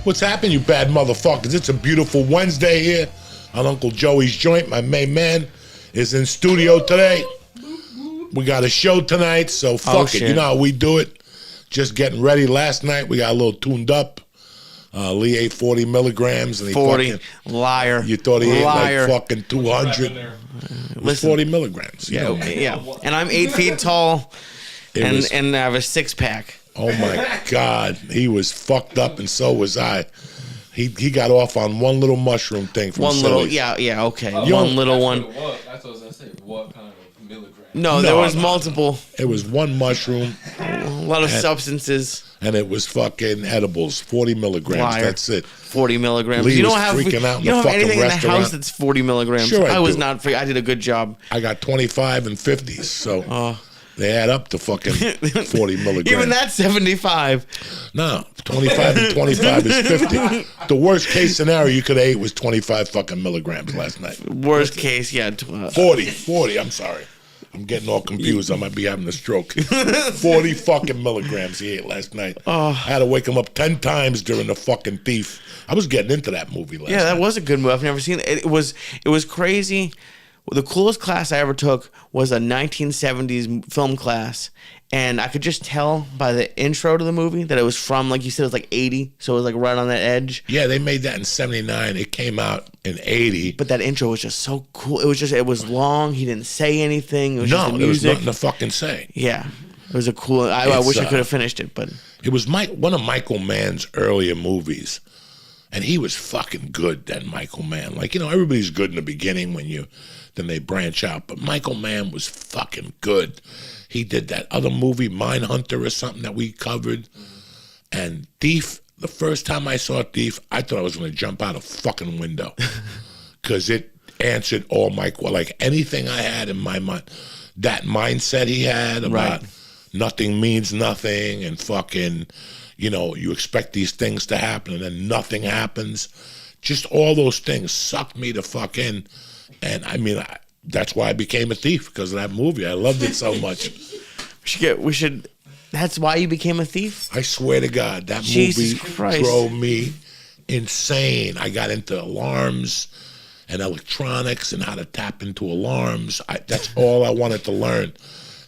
What's happening, you bad motherfuckers? It's a beautiful Wednesday here on Uncle Joey's Joint. My main man is in studio today. We got a show tonight, so fuck it. You know how we do it. Just getting ready. Last night we got a little tuned up. Lee ate 40 milligrams. And he 40. Fucking, liar. You thought he liar. ate like fucking 200. It was 40 milligrams. Yeah, yeah. And I'm 8 feet tall, and I have a six-pack. Oh my God, he was fucked up, and so was I. He got off on one little mushroom thing from one Silly's. little, okay, one little one. That's what I was gonna say. What kind of milligram? No, there was multiple. It was one mushroom. A lot of substances. And it was fucking edibles, 40 milligrams. Liar. That's it. 40 milligrams. Lee you was don't have freaking out in you the don't have fucking anything restaurant. in the house that's 40 milligrams. Sure I was do. not. I did a good job. I got 25 and 50s, so they add up to fucking 40 milligrams. Even that's 75. No, 25 and 25 is 50. The worst case scenario you could have ate was 25 fucking milligrams last night. Worst case, yeah. 40, I'm sorry. I'm getting all confused. I might be having a stroke. 40 fucking milligrams he ate last night. I had to wake him up 10 times during The fucking Thief. I was getting into that movie last night. Yeah, that was a good movie. I've never seen it. It was crazy. The coolest class I ever took was a 1970s film class, and I could just tell by the intro to the movie that it was from, like you said, it was like 80, so it was like right on that edge. Yeah, they made that in 79. It came out in 80. But that intro was just so cool. It was long. He didn't say anything. It was just the there was music. nothing to fucking say. Yeah. It was a cool, I wish I could have finished it, but. It was one of Michael Mann's earlier movies. And he was fucking good then, Michael Mann. Like, everybody's good in the beginning then they branch out. But Michael Mann was fucking good. He did that other movie, Mindhunter or something that we covered. And Thief, the first time I saw Thief, I thought I was going to jump out a fucking window. Because it answered all like anything I had in my mind. That mindset he had about nothing means nothing and fucking... you expect these things to happen and then nothing happens. Just all those things sucked me the fuck in. And that's why I became a thief, because of that movie. I loved it so much. That's why you became a thief? I swear to God, that movie drove me insane. I got into alarms and electronics and how to tap into alarms. That's all I wanted to learn.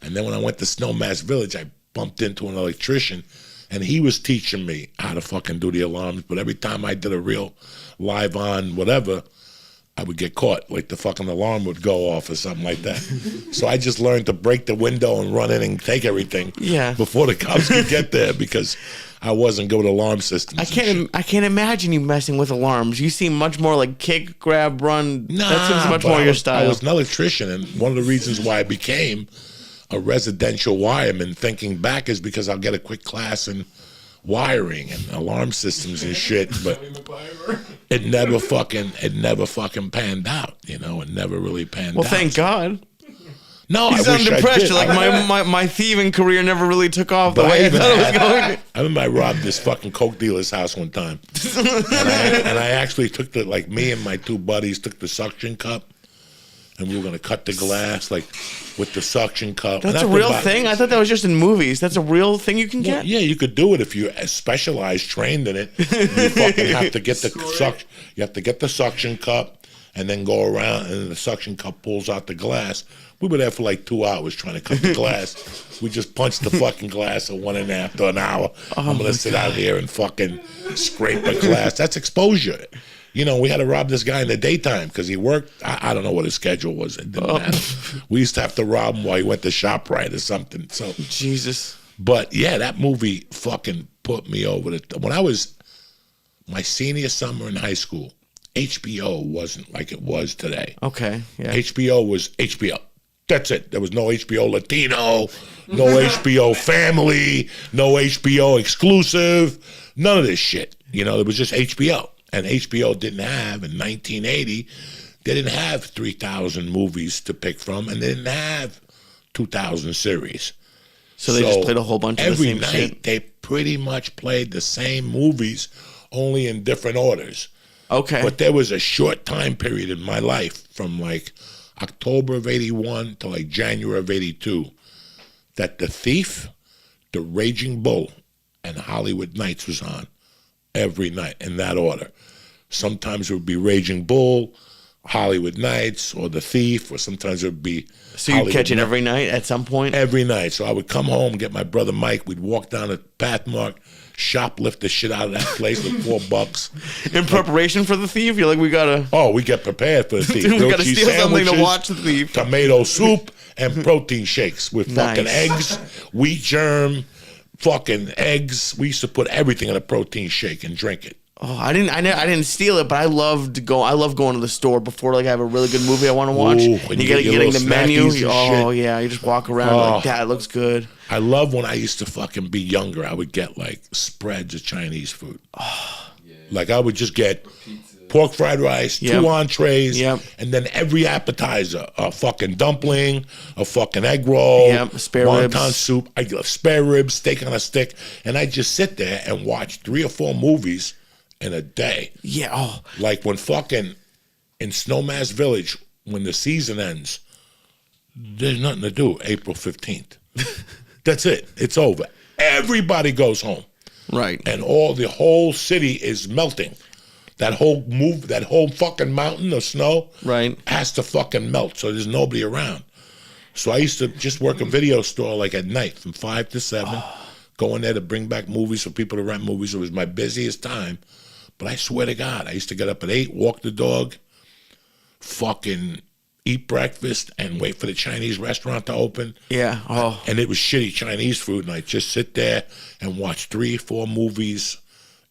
And then when I went to Snowmass Village, I bumped into an electrician. And he was teaching me how to fucking do the alarms. But every time I did a real live on whatever, I would get caught. Like the fucking alarm would go off or something like that. So I just learned to break the window and run in and take everything before the cops could get there, because I wasn't good with alarm systems. I can't imagine you messing with alarms. You seem much more like kick, grab, run. That seems much more your style. I was an electrician, and one of the reasons why I became a residential wireman, thinking back, is because I'll get a quick class in wiring and alarm systems and shit, but it never fucking panned out, It never really panned out. Well, thank God. No, you sound depressed. Like my thieving career never really took off the way I thought it was going. I remember I robbed this fucking coke dealer's house one time, and I actually took me and my two buddies took the suction cup. And we were going to cut the glass, with the suction cup. That's a real thing? I thought that was just in movies. That's a real thing you can get? Yeah, you could do it if you're specialized, trained in it. You fucking have to get the suction. You have to get the suction cup and then go around, and the suction cup pulls out the glass. We were there for 2 hours trying to cut the glass. We just punched the fucking glass at 1.5 to an hour. I'm going to sit out here and fucking scrape a glass. That's exposure. We had to rob this guy in the daytime because he worked. I don't know what his schedule was. It didn't matter. We used to have to rob him while he went to ShopRite or something. So Jesus. But yeah, that movie fucking put me over the. When I was my senior summer in high school, HBO wasn't like it was today. Okay. Yeah. HBO was HBO. That's it. There was no HBO Latino, no HBO Family, no HBO Exclusive, none of this shit. It was just HBO. And HBO didn't have, in 1980, they didn't have 3,000 movies to pick from, and they didn't have 2,000 series. So they just played a whole bunch of the same shit? Every night, they pretty much played the same movies, only in different orders. Okay. But there was a short time period in my life, from October of 81 to January of 82, that The Thief, The Raging Bull, and Hollywood Nights was on. every night in that order. Sometimes it would be Raging Bull, Hollywood Nights, or The Thief, or sometimes it would be. So you'd catch it every night at some point? Every night. So I would come home, get my brother Mike. We'd walk down to Pathmark, shoplift the shit out of that place with $4. In preparation for The Thief? You're like, we gotta... Oh, we get prepared for The Thief. we gotta steal something to watch The Thief. Tomato soup and protein shakes with fucking eggs, wheat germ, fucking eggs. We used to put everything in a protein shake and drink it. Oh, I didn't steal it, but I love going to the store before like I have a really good movie I want to watch. Ooh, and you getting the menu. Oh shit. yeah, you just walk around like that looks good. I love when I used to fucking be younger. I would get like spreads of Chinese food. Oh, yeah. Like I would just get pork fried rice, 2 entrees, and then every appetizer, a fucking dumpling, a fucking egg roll, spare wonton ribs. soup, I get spare ribs, steak on a stick, and I just sit there and watch 3 or 4 movies in a day. Yeah. Oh. Like when fucking in Snowmass Village, when the season ends, there's nothing to do April 15th. That's it. It's over. Everybody goes home. Right. And the whole city is melting. That whole fucking mountain of snow has to fucking melt, so there's nobody around. So I used to just work a video store like at night from 5 to 7, go in there to bring back movies for people to rent movies. It was my busiest time. But I swear to God, I used to get up at 8, walk the dog, fucking eat breakfast, and wait for the Chinese restaurant to open. Yeah. Oh. And it was shitty Chinese food, and I'd just sit there and watch 3, 4 movies,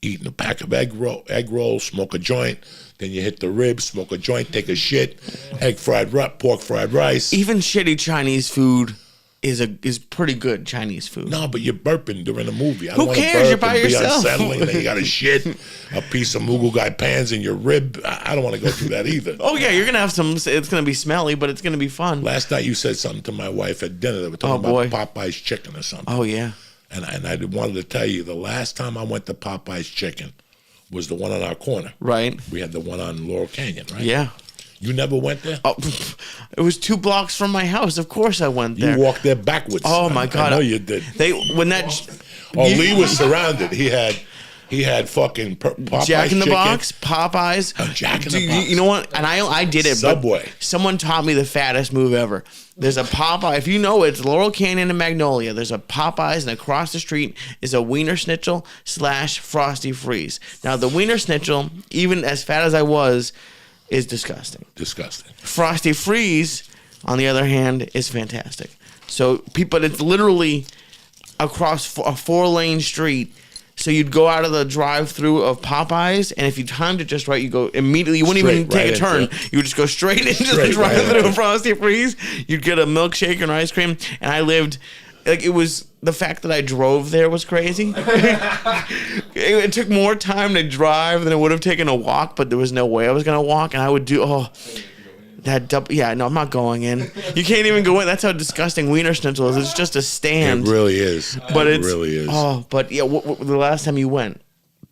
eating a pack of egg rolls, smoke a joint. Then you hit the ribs, smoke a joint, take a shit, pork fried rice. Even shitty Chinese food is pretty good Chinese food. No, but you're burping during the movie. Who cares? You're by yourself. Be unsettling. Then you got to shit a piece of Mughal guy pans in your rib. I don't want to go through that either. Oh yeah, you're gonna have some. It's gonna be smelly, but it's gonna be fun. Last night you said something to my wife at dinner. They were talking about Popeye's chicken or something. Oh yeah. And I wanted to tell you the last time I went to Popeye's chicken was the one on our corner. Right. We had the one on Laurel Canyon, right? Yeah. You never went there? Oh, it was 2 blocks from my house. Of course I went there. You walked there backwards. Oh my God. I know you did. Lee was surrounded. He had fucking Popeye's Jack in the chicken. Box, Popeyes. Jack in the Box. You know what? And I did it. Subway. But someone taught me the fattest move ever. There's a Popeye. If you know it's Laurel Canyon and Magnolia. There's a Popeyes, and across the street is a Wiener Schnitzel / Frosty Freeze. Now the Wiener Schnitzel, even as fat as I was, is disgusting. Disgusting. Frosty Freeze, on the other hand, is fantastic. So it's literally across a 4-lane street. So you'd go out of the drive-through of Popeyes, and if you timed it just right, you go immediately. You wouldn't even take a turn. You would just go straight into the drive-through of Frosty Freeze. You'd get a milkshake and ice cream, and I lived like it was. The fact that I drove there was crazy. It took more time to drive than it would have taken a walk, but there was no way I was gonna walk, and I would do I'm not going in. You can't even go in. That's how disgusting Wiener Schnitzel is. It's just a stand. It really is. But it really is. Oh, but yeah. The last time you went,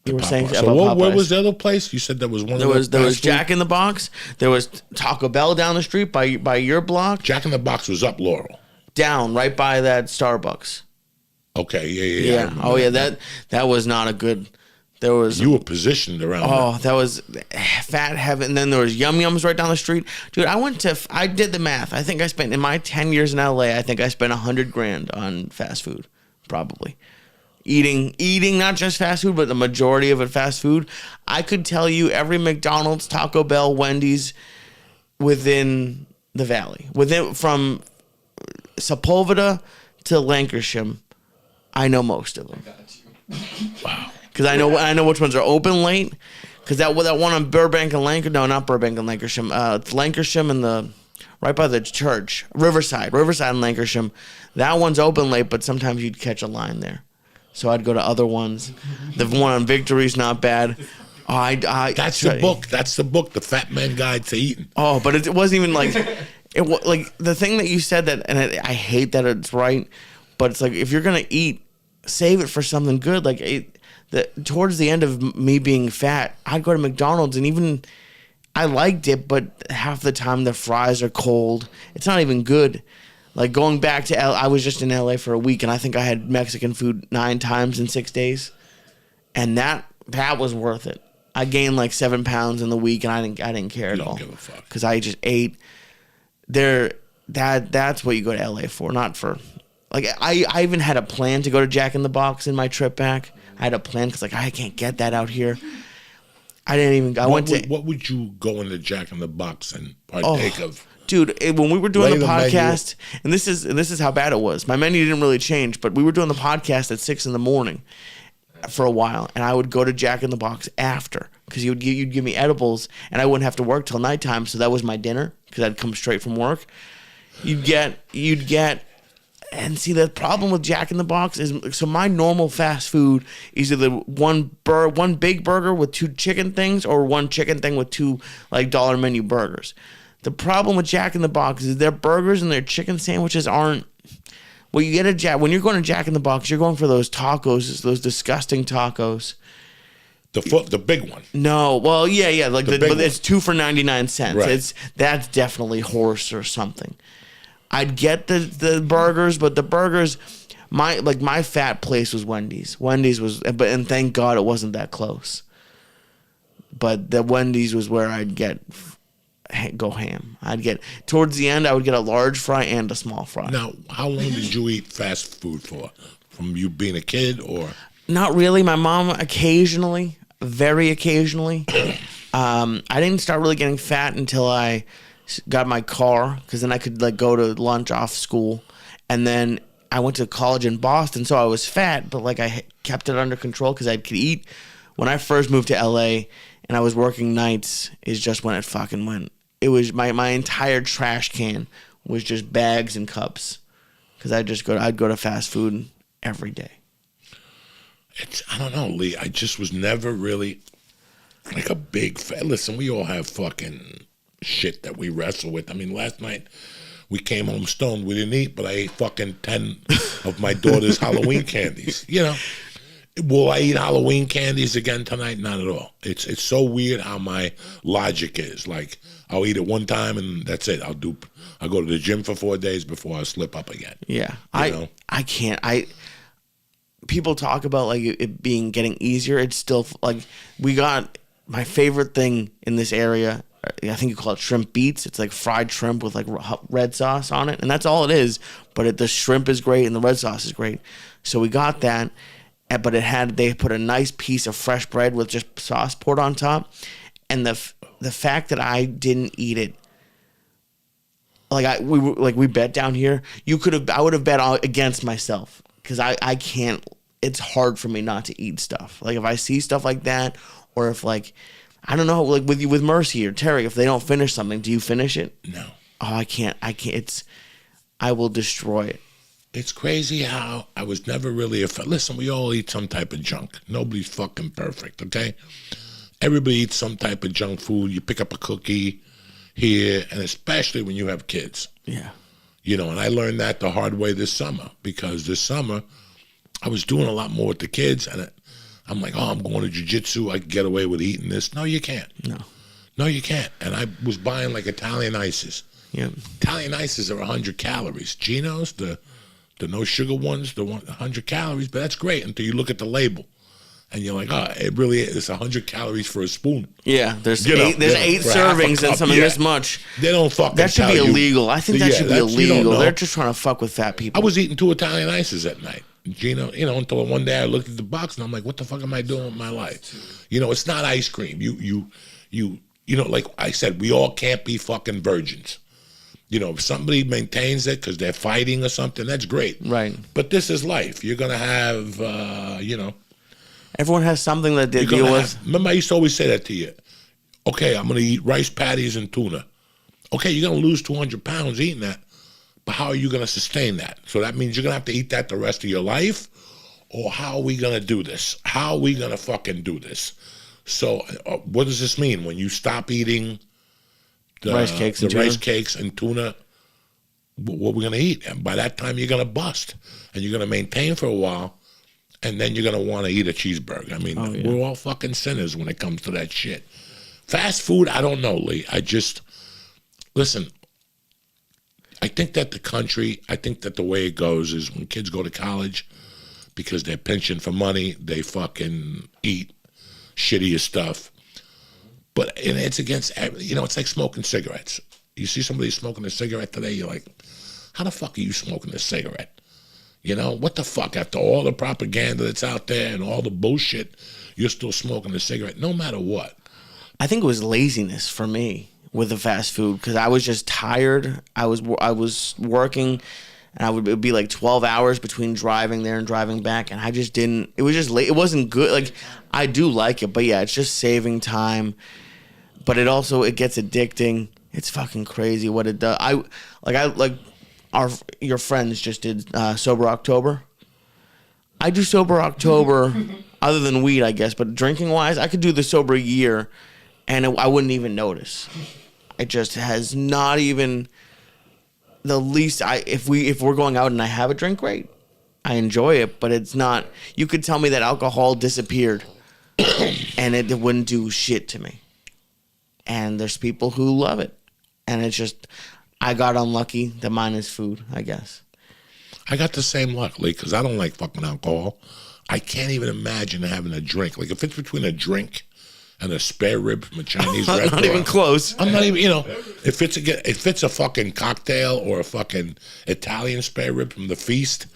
you were saying so about Popeyes. Where was the other place? You said there was one. There was Jack in the Box. There was Taco Bell down the street by your block. Jack in the Box was up Laurel. Down right by that Starbucks. Okay, yeah. Oh yeah, that was not a good. There was you were positioned around. Oh, that was fat heaven. And then there was Yum Yums right down the street, dude. I did the math. I think I spent in my 10 years in LA. I think I spent $100,000 on fast food, probably. Eating not just fast food, but the majority of it fast food. I could tell you every McDonald's, Taco Bell, Wendy's within the valley, from Sepulveda to Lancashire. I know most of them. Wow. Because I know which ones are open late. Because that one on Burbank and Lancashire. No, not Burbank and Lancashire. It's Lancashire and right by the church, Riverside and Lancashire. That one's open late, but sometimes you'd catch a line there. So I'd go to other ones. The one on Victory's not bad. That's the book. That's the book. The Fat Man Guide to Eating. Oh, but it wasn't even like it. Like the thing that you said that, and I hate that it's right. But it's like if you're gonna eat, save it for something good. Like towards the end of me being fat, I'd go to McDonald's, and even I liked it, but half the time the fries are cold. It's not even good. Like going back to I was just in LA for a week, and I think I had Mexican food 9 times in 6 days, and that that was worth it. I gained like 7 pounds in the week, and I didn't care at all. Give a fuck. Because I just ate there. That's what you go to LA for, not for. Like I even had a plan to go to Jack in the Box in my trip back. I had a plan because like I can't get that out here. I didn't even. What would you go into Jack in the Box and partake of? Dude, when we were doing the menu. podcast, and this is how bad it was. My menu didn't really change, but we were doing the podcast at 6 a.m. for a while, and I would go to Jack in the Box after because you'd give me edibles, and I wouldn't have to work till nighttime. So that was my dinner because I'd come straight from work. You'd get, and see the problem with Jack in the Box is so my normal fast food is either one big burger with 2 chicken things or one chicken thing with 2 like dollar menu burgers. The problem with Jack in the Box is their burgers and their chicken sandwiches aren't. Well, you get when you're going to Jack in the Box, you're going for those tacos, those disgusting tacos. The big one. No, well, yeah, like but it's 2 for 99 cents. Right. That's definitely horse or something. I'd get the burgers, but the burgers, my fat place was Wendy's. Wendy's was, and thank God it wasn't that close. But the Wendy's was where I'd go ham. I'd get towards the end. I would get a large fry and a small fry. Now, how long did you eat fast food for? From you being a kid, or not really? My mom occasionally, very occasionally. I didn't start really getting fat until I got my car, because then I could like go to lunch off school, and then I went to college in Boston, so I was fat, but like I kept it under control because I could eat. When I first moved to LA and I was working nights, is just when it fucking went. It was my entire trash can was just bags and cups, because I'd go to fast food every day. I don't know, Lee. I just was never really like a big fan. Listen, we all have fucking shit that we wrestle with. I mean, last night we came home stoned. We didn't eat, but I ate fucking 10 of my daughter's Halloween candies. You know, will I eat Halloween candies again tonight? Not at all. It's so weird how my logic is. Like, I'll eat it one time and that's it. I'll go to the gym for 4 days before I slip up again. Yeah, I can't. People talk about like it getting easier. It's still like we got my favorite thing in this area. I think you call it shrimp beets. It's like fried shrimp with like red sauce on it, and that's all it is. But the shrimp is great and the red sauce is great. So we got that, but they put a nice piece of fresh bread with just sauce poured on top, and the fact that I didn't eat it. We bet down here. I would have bet against myself because I can't. It's hard for me not to eat stuff. Like if I see stuff like that, or if like I don't know, like with Mercy or Terry, if they don't finish something, do you finish it? No. Oh, I can't. I will destroy it. It's crazy how I was never really listen, we all eat some type of junk. Nobody's fucking perfect, okay? Everybody eats some type of junk food. You pick up a cookie here, and especially when you have kids. Yeah. You know, and I learned that the hard way this summer, because this summer I was doing a lot more with the kids, and I'm like, oh, I'm going to jiu-jitsu. I can get away with eating this. No, you can't. No, you can't. And I was buying like Italian ices. Yeah. Italian ices are 100 calories. Geno's, the no sugar ones, the 100 calories, but that's great until you look at the label. And you're like, oh, it really is. It's 100 calories for a spoon. Yeah, there's eight servings and something this much. They don't fucking That should be illegal. I think that should be illegal. They're just trying to fuck with fat people. I was eating 2 Italian ices at night. Gino, until one day I looked at the box and I'm like, what the fuck am I doing with my life? It's not ice cream. Like I said, we all can't be fucking virgins. If somebody maintains it because they're fighting or something, that's great. Right. But this is life. You're going to have, Everyone has something that they deal with. Remember, I used to always say that to you. Okay, I'm going to eat rice patties and tuna. Okay, you're going to lose 200 pounds eating that, but how are you going to sustain that? So that means you're going to have to eat that the rest of your life? Or how are we going to do this? How are we going to fucking do this? So what does this mean? When you stop eating the rice cakes and tuna, what are we going to eat? And by that time, you're going to bust. And you're going to maintain for a while. And then you're going to want to eat a cheeseburger. I mean, we're all fucking sinners when it comes to that shit. Fast food, I don't know, Lee. Listen, I think that the way it goes is when kids go to college, because they're pinching for money, they fucking eat. shittier stuff. But and it's against, it's like smoking cigarettes. You see somebody smoking a cigarette today, you're like, how the fuck are you smoking a cigarette? What the fuck? After all the propaganda that's out there and all the bullshit, you're still smoking a cigarette, no matter what. I think it was laziness for me with the fast food because I was just tired. I was working, and it would be like 12 hours between driving there and driving back, and I just didn't. It was just late. It wasn't good. Like I do like it, but yeah, it's just saving time. But it gets addicting. It's fucking crazy what it does. Your friends just did Sober October. I do Sober October, other than weed, I guess, but drinking wise, I could do the sober year, and I wouldn't even notice. It just has not even the least. If we're going out and I have a drink, great, I enjoy it, but it's not. You could tell me that alcohol disappeared, and it wouldn't do shit to me. And there's people who love it, and it's just. I got unlucky that mine is food, I guess. I got the same luck, Lee, because I don't like fucking alcohol. I can't even imagine having a drink. Like, if it's between a drink and a spare rib from a Chinese restaurant. Not even close. I'm not even, if it's a fucking cocktail or a fucking Italian spare rib from the feast,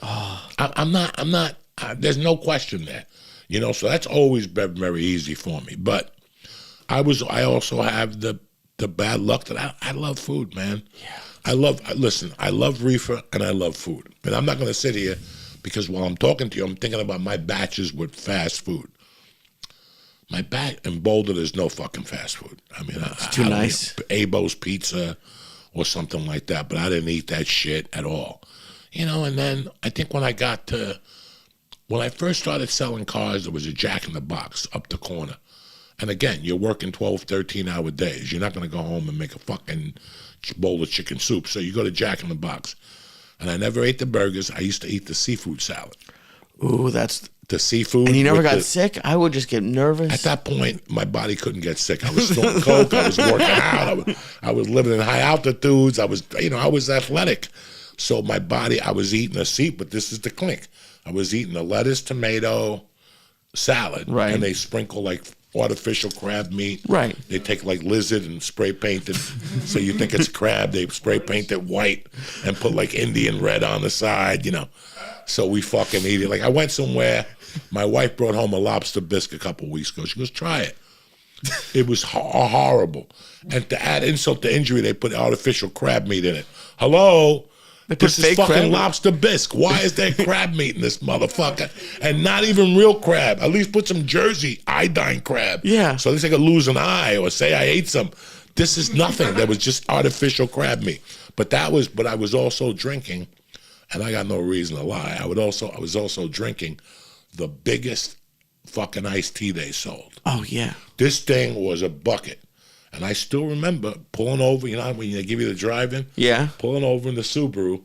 I'm not, there's no question there. So that's always been very easy for me. But I also have the bad luck that I love food, man. Yeah. I love reefer and I love food. And I'm not going to sit here because while I'm talking to you, I'm thinking about my batches with fast food. My batch in Boulder, there's no fucking fast food. I mean, it's too nice. Abo's Pizza or something like that, but I didn't eat that shit at all. And then I think when I first started selling cars, there was a Jack in the Box up the corner. And again, you're working 12, 13-hour days. You're not going to go home and make a fucking bowl of chicken soup. So you go to Jack in the Box. And I never ate the burgers. I used to eat the seafood salad. Ooh, that's... The seafood. And you never got sick? I would just get nervous. At that point, my body couldn't get sick. I was snorting coke. I was working out. I was living in high altitudes. I was athletic. So my body, I was eating but this is the clink. I was eating a lettuce, tomato, salad. Right. And they sprinkle like artificial crab meat. Right. They take like lizard and spray paint it so you think it's crab. They spray paint it white and put like Indian red on the side, So we fucking eat it. Like I went somewhere, my wife brought home a lobster bisque a couple weeks ago. She goes, try it. It was horrible. And to add insult to injury, they put artificial crab meat in it. Hello? This is fucking lobster bisque. Why is there crab meat in this motherfucker? And not even real crab. At least put some Jersey iodine crab. Yeah. So at least I could lose an eye or say I ate some. This is nothing. That was just artificial crab meat. But I was also drinking, and I got no reason to lie. I was also drinking the biggest fucking iced tea they sold. Oh, yeah. This thing was a bucket. And I still remember pulling over, when they give you the drive-in? Yeah. Pulling over in the Subaru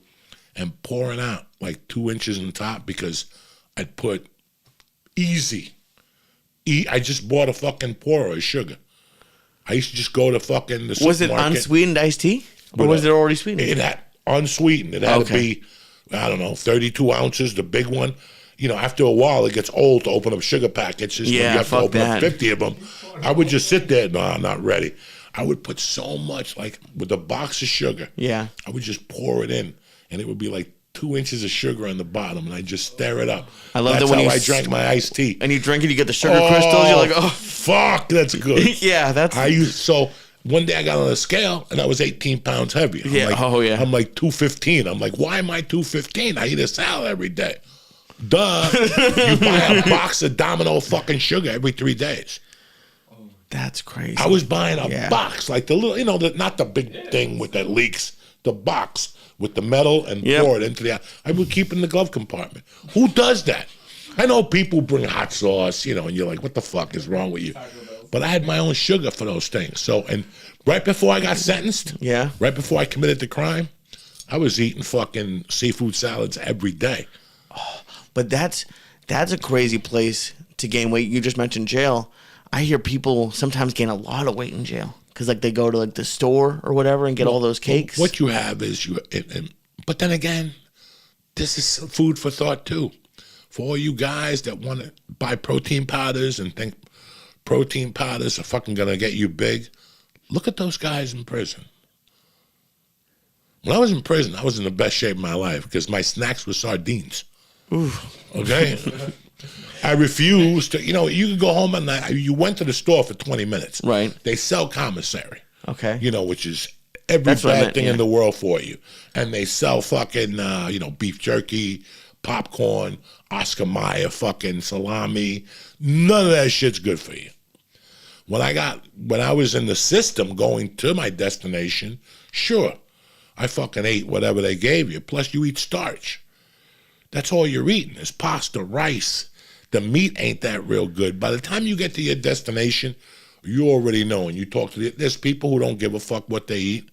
and pouring out like 2 inches on top because I'd put easy. I just bought a fucking pourer of sugar. I used to just go to fucking the supermarket. Was it unsweetened iced tea? Or was it already sweetened? It had unsweetened. It had to be, 32 ounces, the big one. After a while, it gets old to open up sugar packets. You have to open up 50 of them. I would just sit there. No, I'm not ready. I would put so much, like with a box of sugar. Yeah. I would just pour it in, and it would be like 2 inches of sugar on the bottom, and I just stir it up. I love that's that when how I drank my iced tea. And you drink it, you get the sugar crystals. You're like, oh, fuck, that's good. Yeah, so one day I got on a scale, and I was 18 pounds heavier. I'm like 215. I'm like, why am I 215? I eat a salad every day. Duh. You buy a box of Domino fucking sugar every 3 days. That's crazy. I was buying a box, like the little, not the big thing with that leaks, the box with the metal and pour it into I would keep it in the glove compartment. Who does that? I know people bring hot sauce, and you're like, what the fuck is wrong with you? But I had my own sugar for those things. So, and right before I got sentenced, right before I committed the crime, I was eating fucking seafood salads every day. But that's a crazy place to gain weight. You just mentioned jail. I hear people sometimes gain a lot of weight in jail because like they go to like the store or whatever and get all those cakes. What you have is but then again, this is food for thought too. For all you guys that want to buy protein powders and think protein powders are fucking gonna get you big. Look at those guys in prison. When I was in prison, I was in the best shape of my life because my snacks were sardines. Ooh. Okay? I refused to, you could go home at night. You went to the store for 20 minutes. Right. They sell commissary. Okay. Which is every That's what I bad meant, thing yeah. in the world for you. And they sell fucking, beef jerky, popcorn, Oscar Mayer fucking salami. None of that shit's good for you. When I was in the system going to my destination, sure, I fucking ate whatever they gave you. Plus, you eat starch. That's all you're eating is pasta, rice. The meat ain't that real good. By the time you get to your destination, you already know. And you talk to there's people who don't give a fuck what they eat.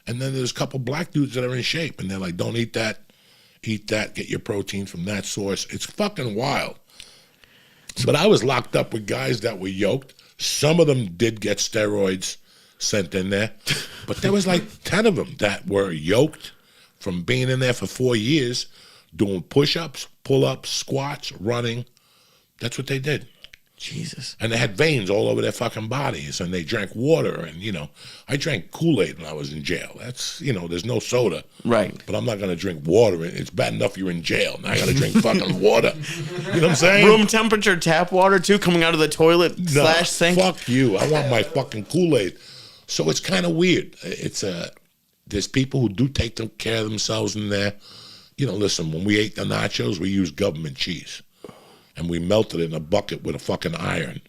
And then there's a couple black dudes that are in shape. And they're like, don't eat that. Eat that. Get your protein from that source. It's fucking wild. But I was locked up with guys that were yoked. Some of them did get steroids sent in there. But there was like 10 of them that were yoked from being in there for 4 years, doing push-ups, pull-ups, squats, running. That's what they did. Jesus. And they had veins all over their fucking bodies, and they drank water. And, I drank Kool-Aid when I was in jail. That's, there's no soda. Right. But I'm not going to drink water. It's bad enough you're in jail. Now I got to drink fucking water. You know what I'm saying? Room temperature tap water, too, coming out of the toilet / sink? Fuck you. I want my fucking Kool-Aid. So it's kind of weird. There's people who do take care of themselves in there. Listen, when we ate the nachos, we used government cheese. And we melted it in a bucket with a fucking iron.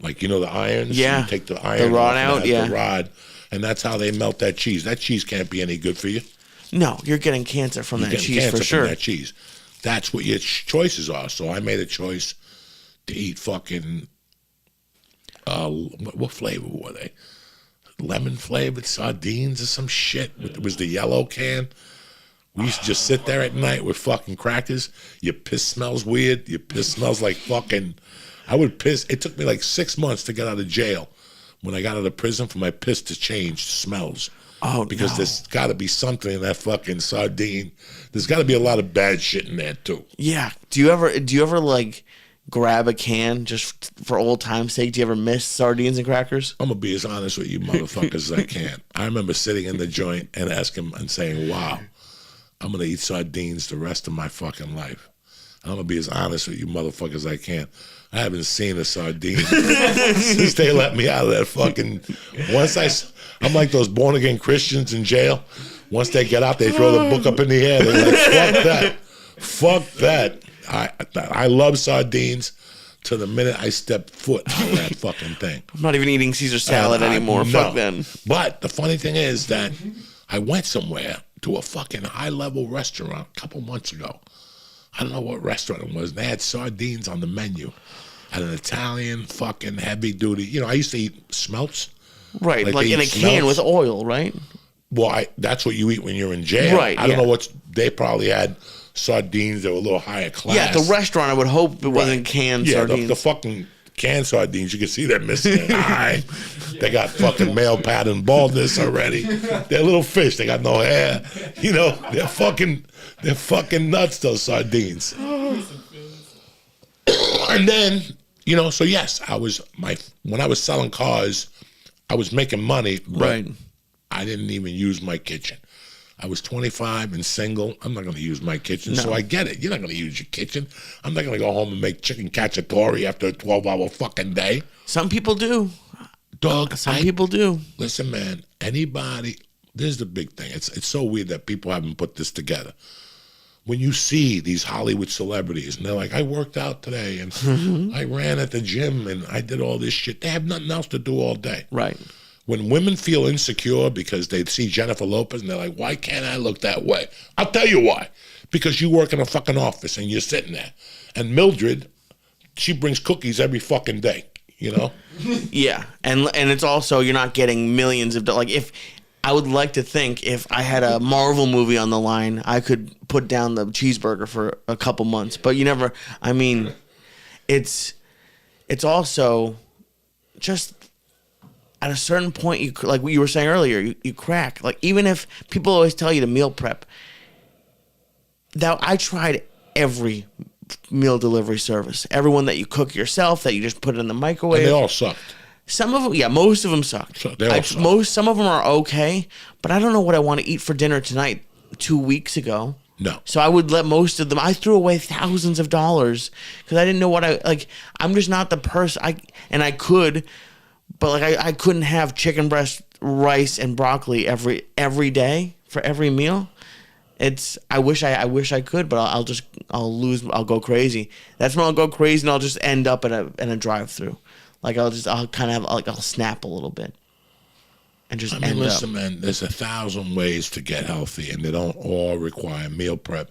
Like, the irons? Yeah. You take the iron The rod off out, yeah. the rod, and that's how they melt that cheese. That cheese can't be any good for you. No, you're getting cancer from that cheese Cancer for sure. from that cheese. That's what your choices are. So I made a choice to eat fucking, what flavor were they? Lemon flavored sardines or some shit. It was the yellow can. We used to just sit there at night with fucking crackers. Your piss smells weird. Your piss smells like fucking... I would piss. It took me like 6 months to get out of jail when I got out of prison for my piss to change smells. Oh, because no. there's got to be something in that fucking sardine. There's got to be a lot of bad shit in there too. Yeah. Do you ever like grab a can just for old time's sake? Do you ever miss sardines and crackers? I'm going to be as honest with you motherfuckers as I can. I remember sitting in the joint and asking and saying, wow, I'm going to eat sardines the rest of my fucking life. I'm going to be as honest with you motherfuckers as I can. I haven't seen a sardine since they let me out of that fucking... I'm like those born-again Christians in jail. Once they get out, they throw the book up in the air. They're like, fuck that. Fuck that. I love sardines to the minute I step foot out of that fucking thing. I'm not even eating Caesar salad anymore. No. Fuck then. But the funny thing is that I went somewhere to a fucking high-level restaurant a couple months ago. I don't know what restaurant it was. They had sardines on the menu at an Italian fucking heavy-duty. I used to eat smelts. Right, like they in a eat can smelts. with oil, right? Well, that's what you eat when you're in jail. Right, I don't yeah. know they probably had sardines that were a little higher class. Yeah, at the restaurant, I would hope it wasn't Right. canned Yeah, sardines. the fucking canned sardines, you can see they're missing an eye. They got fucking male pattern baldness already. They're little fish. They got no hair. They're fucking nuts, those sardines. And then, so yes, when I was selling cars, I was making money, but Right. I didn't even use my kitchen. I was 25 and single. I'm not going to use my kitchen, so I get it. You're not going to use your kitchen. I'm not going to go home and make chicken cacciatore after a 12-hour fucking day. Some people do. Dog, Some people do. Listen, man, anybody, this is the big thing. It's so weird that people haven't put this together. When you see these Hollywood celebrities and they're like, I worked out today and I ran at the gym and I did all this shit. They have nothing else to do all day. Right. When women feel insecure because they see Jennifer Lopez and they're like, why can't I look that way? I'll tell you why. Because you work in a fucking office and you're sitting there. And Mildred, she brings cookies every fucking day, Yeah, and it's also you're not getting millions of dollars. Like if I would like to think if I had a Marvel movie on the line, I could put down the cheeseburger for a couple months. But you never. I mean, it's also just at a certain point, you like what you were saying earlier, you crack. Like even if people always tell you to meal prep, that I tried every meal delivery service. Everyone that you cook yourself, that you just put in the microwave. And they all sucked. Some of them, yeah, most of them sucked. So they all sucked. Some of them are okay, but I don't know what I want to eat for dinner tonight 2 weeks ago. No. So I would let most of them. I threw away thousands of dollars because I didn't know what I like. I'm just not the person. I could, but like I couldn't have chicken breast, rice, and broccoli every day for every meal. I wish I could, but I'll go crazy. That's when I'll go crazy and I'll just end up in a drive-through. Like I'll snap a little bit. And just listen, man, there's 1,000 ways to get healthy, and they don't all require meal prep.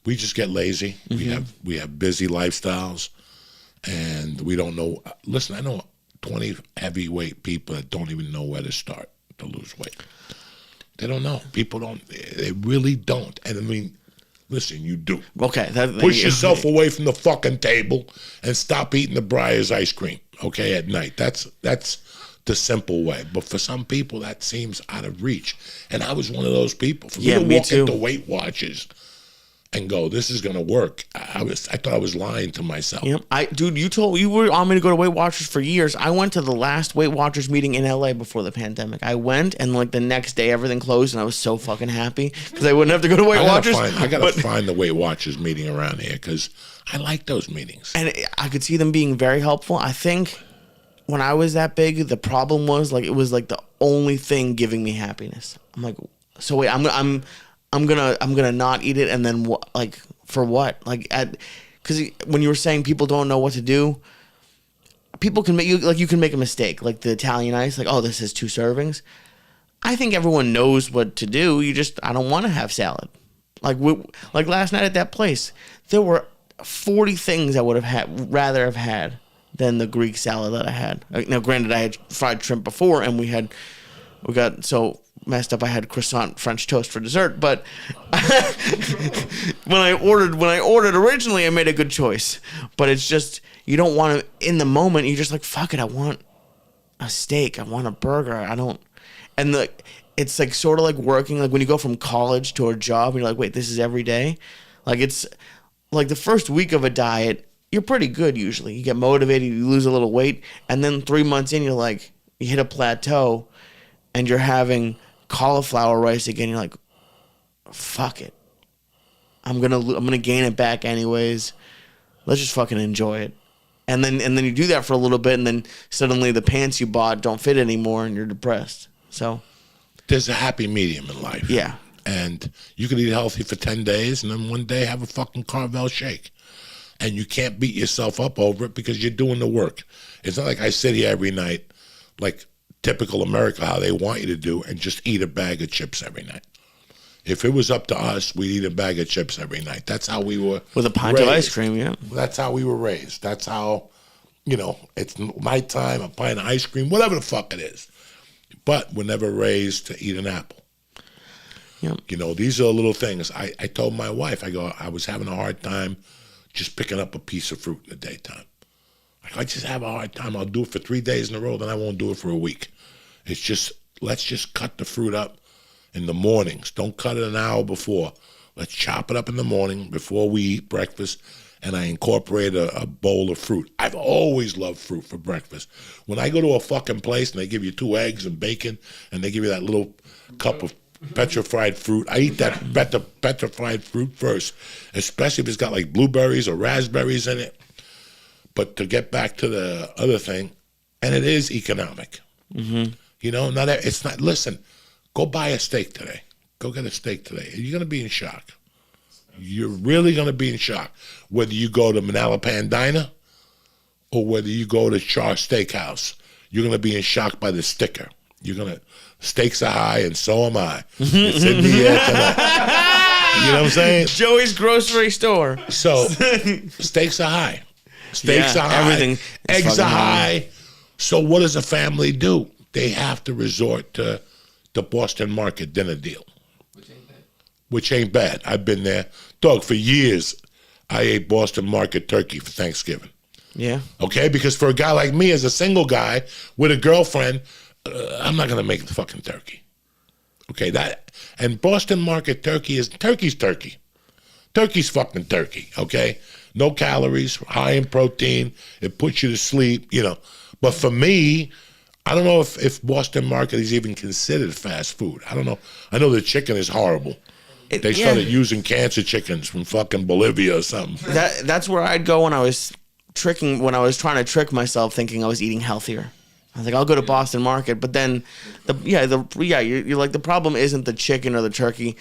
We just get lazy. Mm-hmm. We have busy lifestyles, and we don't know. Listen, I know 20 heavyweight people that don't even know where to start to lose weight. They don't know. People don't. They really don't. And I mean, listen, you do. Okay. Push yourself away from the fucking table and stop eating the Breyers ice cream, okay, at night. That's the simple way. But for some people, that seems out of reach. And I was one of those people. For me to walk into Weight Watchers and go, this is going to work, I thought I was lying to myself. Yep. Dude, you were on me to go to Weight Watchers for years. I went to the last Weight Watchers meeting in LA before the pandemic. I went, and like the next day, everything closed, and I was so fucking happy because I wouldn't have to go to Weight Watchers. I gotta find the Weight Watchers meeting around here because I like those meetings. And I could see them being very helpful. I think when I was that big, the problem was like it was like the only thing giving me happiness. I'm like, so wait, I'm gonna not eat it, and then what? Like for what? Like because when you were saying people don't know what to do, people can make you can make a mistake. Like the Italian ice, like, oh, this is 2 servings. I think everyone knows what to do. I don't want to have salad. Like last night at that place, there were 40 things I would have rather have had than the Greek salad that I had. Now, granted, I had fried shrimp before, and we got so messed up I had croissant French toast for dessert. But when I ordered originally, I made a good choice. But it's just you don't want to in the moment. You're just like, fuck it, I want a steak, I want a burger, I don't. And it's like sort of like working like when you go from college to a job, and you're like, wait, this is every day. Like it's like the first week of a diet, you're pretty good usually. You get motivated, you lose a little weight, and then 3 months in, you're like, you hit a plateau, and you're having cauliflower rice again. You're like, fuck it, I'm gonna gain it back anyways. Let's just fucking enjoy it. And then you do that for a little bit, and then suddenly the pants you bought don't fit anymore, and you're depressed. So there's a happy medium in life. Yeah. And you can eat healthy for 10 days, and then one day have a fucking Carvel shake. And you can't beat yourself up over it because you're doing the work. It's not like I sit here every night, like typical America, how they want you to do, and just eat a bag of chips every night. If it was up to us, we'd eat a bag of chips every night. That's how we were with a pint of ice cream, yeah. That's how we were raised. That's how, it's nighttime, a pint of ice cream, whatever the fuck it is. But we're never raised to eat an apple. Yep. These are little things. I told my wife, I was having a hard time just picking up a piece of fruit in the daytime. I just have a hard time. I'll do it for 3 days in a row, then I won't do it for a week. It's just, let's just cut the fruit up in the mornings. Don't cut it an hour before. Let's chop it up in the morning before we eat breakfast, and I incorporate a bowl of fruit. I've always loved fruit for breakfast. When I go to a fucking place and they give you 2 eggs and bacon, and they give you that little cup of petrified fruit, I eat that petrified fruit first, especially if it's got like blueberries or raspberries in it. But to get back to the other thing, and it is economic. Mm-hmm. It's not, listen, go buy a steak today. Go get a steak today. You're going to be in shock. You're really going to be in shock. Whether you go to Manalapan Diner or whether you go to Char Steakhouse, you're going to be in shock by the sticker. Stakes are high, and so am I. It's in the air tonight. You know what I'm saying? Joey's grocery store. So, stakes are high. Stakes are high. Everything. Eggs are high. So what does a family do? They have to resort to the Boston Market dinner deal. Which ain't bad. I've been there. Dog, for years, I ate Boston Market turkey for Thanksgiving. Yeah. Okay? Because for a guy like me, as a single guy with a girlfriend, I'm not going to make the fucking turkey. Okay? And Boston Market turkey's turkey. Turkey's fucking turkey, okay? no calories, high in protein. It puts you to sleep, you know. But for me, I don't know if Boston Market is even considered fast food. I don't know. I know the chicken is horrible. They started using cancer chickens from fucking Bolivia or something. That's where I'd go when I was trying to trick myself, thinking I was eating healthier. I was like, I'll go to Boston Market, but then, you're like, the problem isn't the chicken or the turkey.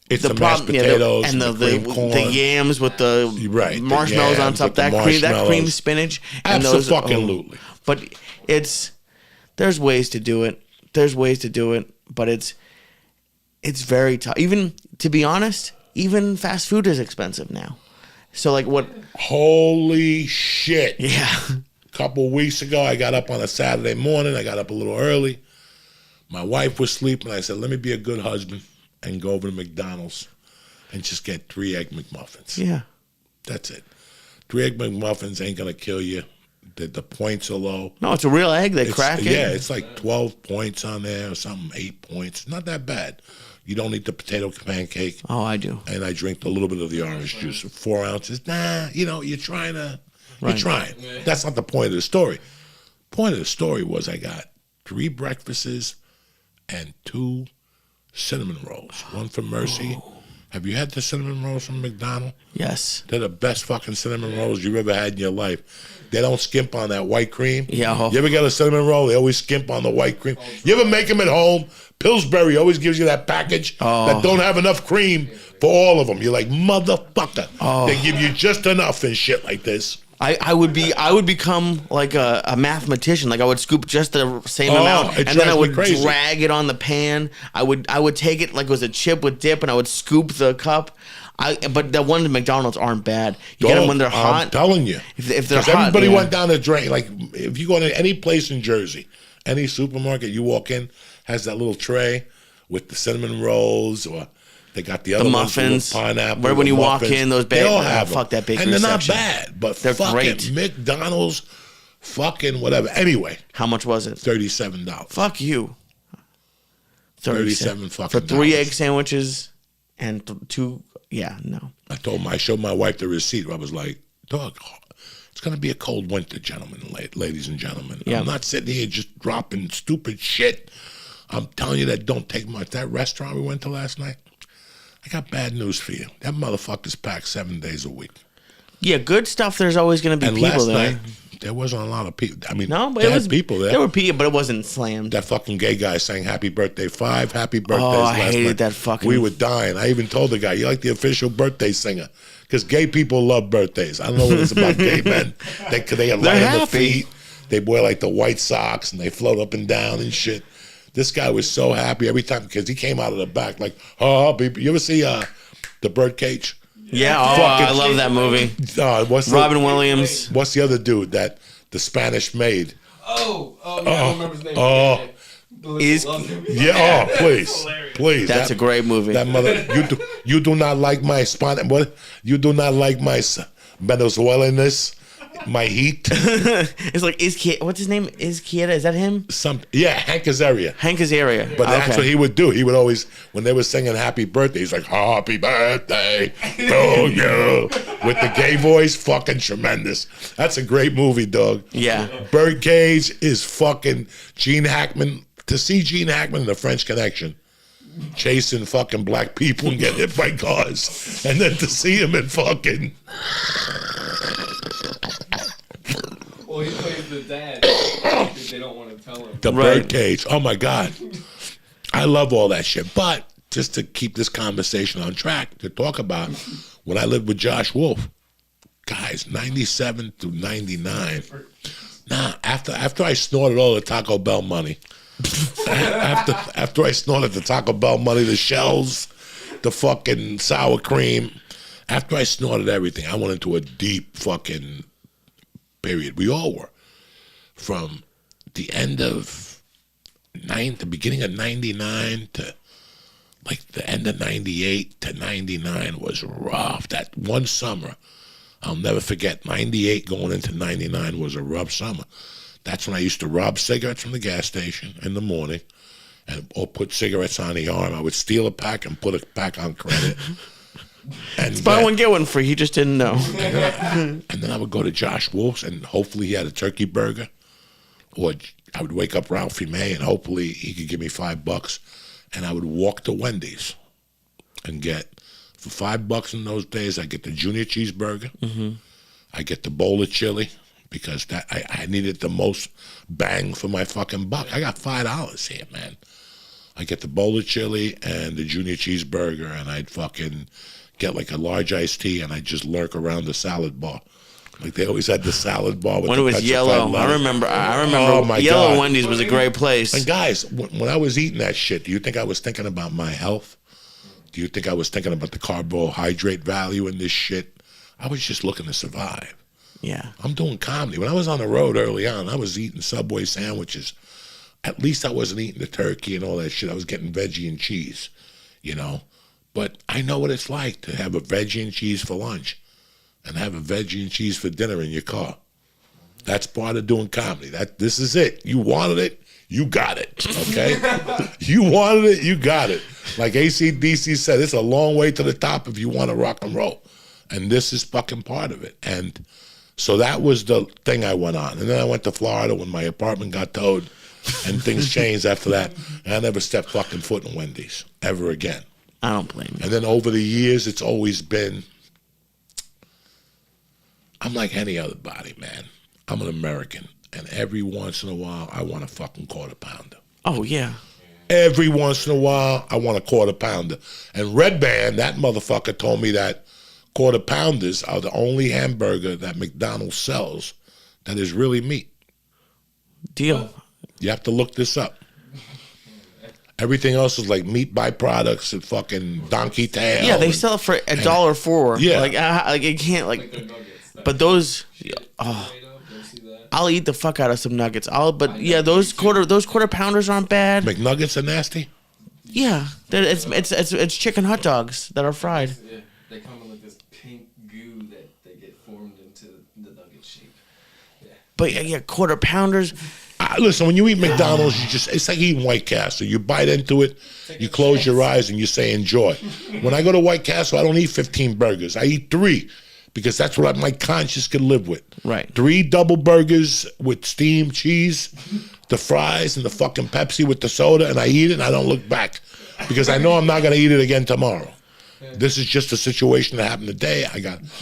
It's the mashed potatoes and the yams with the marshmallows on top. That cream spinach. Absolutely. But there's ways to do it. But it's very tough. Even, to be honest, even fast food is expensive now. So like what? Holy shit. Yeah. A couple of weeks ago, I got up on a Saturday morning. I got up a little early. My wife was sleeping. I said, let me be a good husband and go over to McDonald's and just get 3 Egg McMuffins. Yeah. That's it. 3 Egg McMuffins ain't going to kill you. The points are low. No, it's a real egg. They crack it. Yeah, it's like 12 points on there or something, 8 points. Not that bad. You don't eat the potato pancake. Oh, I do. And I drink a little bit of the orange juice, 4 ounces. Nah, you're trying. Yeah. That's not the point of the story. Point of the story was I got 3 breakfasts and 2 cinnamon rolls. One for Mercy. Oh. Have you had the cinnamon rolls from McDonald's? Yes. They're the best fucking cinnamon rolls you've ever had in your life. They don't skimp on that white cream. Yeah. You ever get a cinnamon roll? They always skimp on the white cream. You ever make them at home? Pillsbury always gives you that package that don't have enough cream for all of them. You're like, motherfucker. Oh. They give you just enough and shit like this. I would become like a mathematician. Like I would scoop just the same amount, and then I would drag it on the pan. I would take it like it was a chip with dip, and I would scoop the cup. But the ones at McDonald's aren't bad. You get them when they're hot. I'm telling you. If they're hot, everybody went down the drain. Like if you go to any place in Jersey, any supermarket, you walk in, has that little tray with the cinnamon rolls, or they got the other muffins, ones with pineapple. Right when you walk in, those bakery, they all have fuck that bakery and they're not section. bad, but they're fucking great. McDonald's, fucking whatever. Anyway, how much was it? $37. Fuck you. 37 fucking for 3 egg sandwiches and 2. Yeah, no. I showed my wife the receipt. I was like, dog, it's going to be a cold winter, gentlemen, ladies and gentlemen. Yeah. I'm not sitting here just dropping stupid shit. I'm telling you that don't take much. That restaurant we went to last night, I got bad news for you. That motherfucker's packed 7 days a week. Yeah, good stuff. There's always going to be people there. Night, there wasn't a lot of people. I mean, no, but there was people there. There were people, but it wasn't slammed. That fucking gay guy sang "Happy Birthday" 5 happy birthdays last night. I hated night. that fucking. We were dying. I even told the guy, "You like the official birthday singer?" Because gay people love birthdays. I don't know what it's about gay men. They have light on the feet. They wear like the white socks and they float up and down and shit. This guy was so happy every time because he came out of the back like, "Oh, baby." You ever see the Birdcage? Yeah, I love that movie. Robin Williams. What's the other dude that the Spanish maid? I don't remember his name. Please. That's a great movie. That mother, you do not like my you do not like my Venezuelan-ness, my heat. It's like what's his name? Izquierda, is that him? Hank Azaria. Hank Azaria. But that's what he would do. He would always, when they were singing "Happy Birthday," he's like, "Happy birthday to you," with the gay voice. Fucking tremendous. That's a great movie, dog. Yeah. Birdcage is fucking Gene Hackman. To see Gene Hackman in The French Connection chasing fucking black people and get hit by cars, and then to see him in fucking. Well, he plays the dad. They don't want to tell him. The Birdcage. Oh my God. I love all that shit. But just to keep this conversation on track, to talk about when I lived with Josh Wolf, guys, 97 through 99. Nah, after I snorted all the Taco Bell money, after I snorted the Taco Bell money, the shells, the fucking sour cream, after I snorted everything, I went into a deep fucking period. We all were. From the end of the beginning of 99 to like the end of 98 to 99 was rough. That one summer, I'll never forget, 98 going into 99 was a rough summer. That's when I used to rob cigarettes from the gas station in the morning or put cigarettes on the arm. I would steal a pack and put a pack on credit. And Buy one, get one free. He just didn't know. and then I would go to Josh Wolf's, and hopefully he had a turkey burger. Or I would wake up Ralphie May, and hopefully he could give me $5. And I would walk to Wendy's and get, for $5 in those days, I get the junior cheeseburger. I get the bowl of chili, because that I needed the most bang for my fucking buck. I got $5 here, man. I get the bowl of chili and the junior cheeseburger, and I'd fucking get like a large iced tea, and I'd just lurk around the salad bar. Like they always had the salad bar with When it was yellow, I remember. Oh, my Yellow God. Wendy's was a great place. And guys, when I was eating that shit, do you think I was thinking about my health? Do you think I was thinking about the carbohydrate value in this shit? I was just looking to survive. Yeah. I'm doing comedy. When I was on the road early on, I was eating Subway sandwiches. At least I wasn't eating the turkey and all that shit. I was getting veggie and cheese, you know. But I know what it's like to have a veggie and cheese for lunch and have a veggie and cheese for dinner in your car. That's part of doing comedy. This is it. You wanted it, you got it, okay? You wanted it, you got it. Like AC/DC said, it's a long way to the top if you want to rock and roll. And this is fucking part of it. And so that was the thing I went on. And then I went to Florida when my apartment got towed, and things changed after that. And I never stepped fucking foot in Wendy's ever again. I don't blame you. And then over the years, it's always been, I'm like any other body, man. I'm an American. And every once in a while, I want a fucking quarter pounder. Oh, yeah. Every once in a while, I want a quarter pounder. And Red Band, that motherfucker told me that quarter pounders are the only hamburger that McDonald's sells that is really meat. Deal. You have to look this up. Everything else is like meat byproducts and fucking donkey tail. Yeah, they sell it for $1.04. Yeah. Like it can't Like like. their nuggets. But those, Tomato, you see that? I'll eat the fuck out of some nuggets. But yeah, those quarter pounders aren't bad. McNuggets are nasty. Yeah, it's chicken hot dogs that are fried. Yeah, they come in like this pink goo that they get formed into the nugget shape. Yeah. But yeah, quarter pounders. Listen, when you eat McDonald's, it's like eating White Castle. You bite into it, you close your eyes, and you say enjoy. When I go to White Castle, I don't eat 15 burgers. I eat 3 because that's what my conscience can live with. Right. 3 double burgers with steamed cheese, the fries, and the fucking Pepsi with the soda, and I eat it, and I don't look back because I know I'm not going to eat it again tomorrow. This is just a situation that happened today.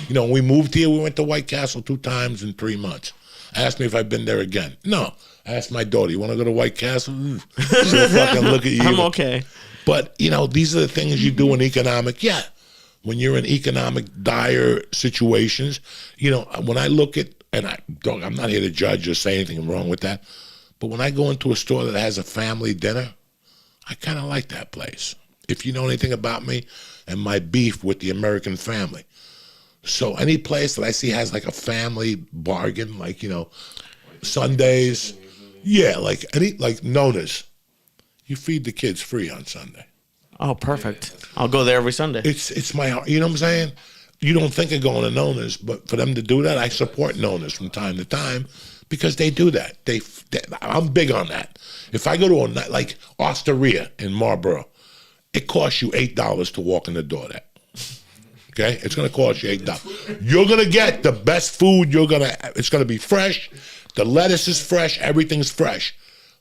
When we moved here, we went to White Castle 2 times in 3 months. Asked me if I've been there again. No. I asked my daughter, you want to go to White Castle? She'll fucking look at you. I'm okay. But, these are the things you do in economic. Yeah. When you're in economic dire situations, when I look at, and I'm not here to judge or say anything wrong with that, but when I go into a store that has a family dinner, I kind of like that place. If you know anything about me and my beef with the American family. So any place that I see has like a family bargain, like, Sundays, yeah, like Nona's. You feed the kids free on Sunday. Oh, perfect. I'll go there every Sunday. It's my heart. You know what I'm saying? You don't think of going to Nona's, but for them to do that, I support Nona's from time to time because they do that. I'm big on that. If I go to a night like Osteria in Marlboro, it costs you $8 to walk in the door there. Okay? It's going to cost you $8. You're going to get the best food. It's going to be fresh. The lettuce is fresh. Everything's fresh.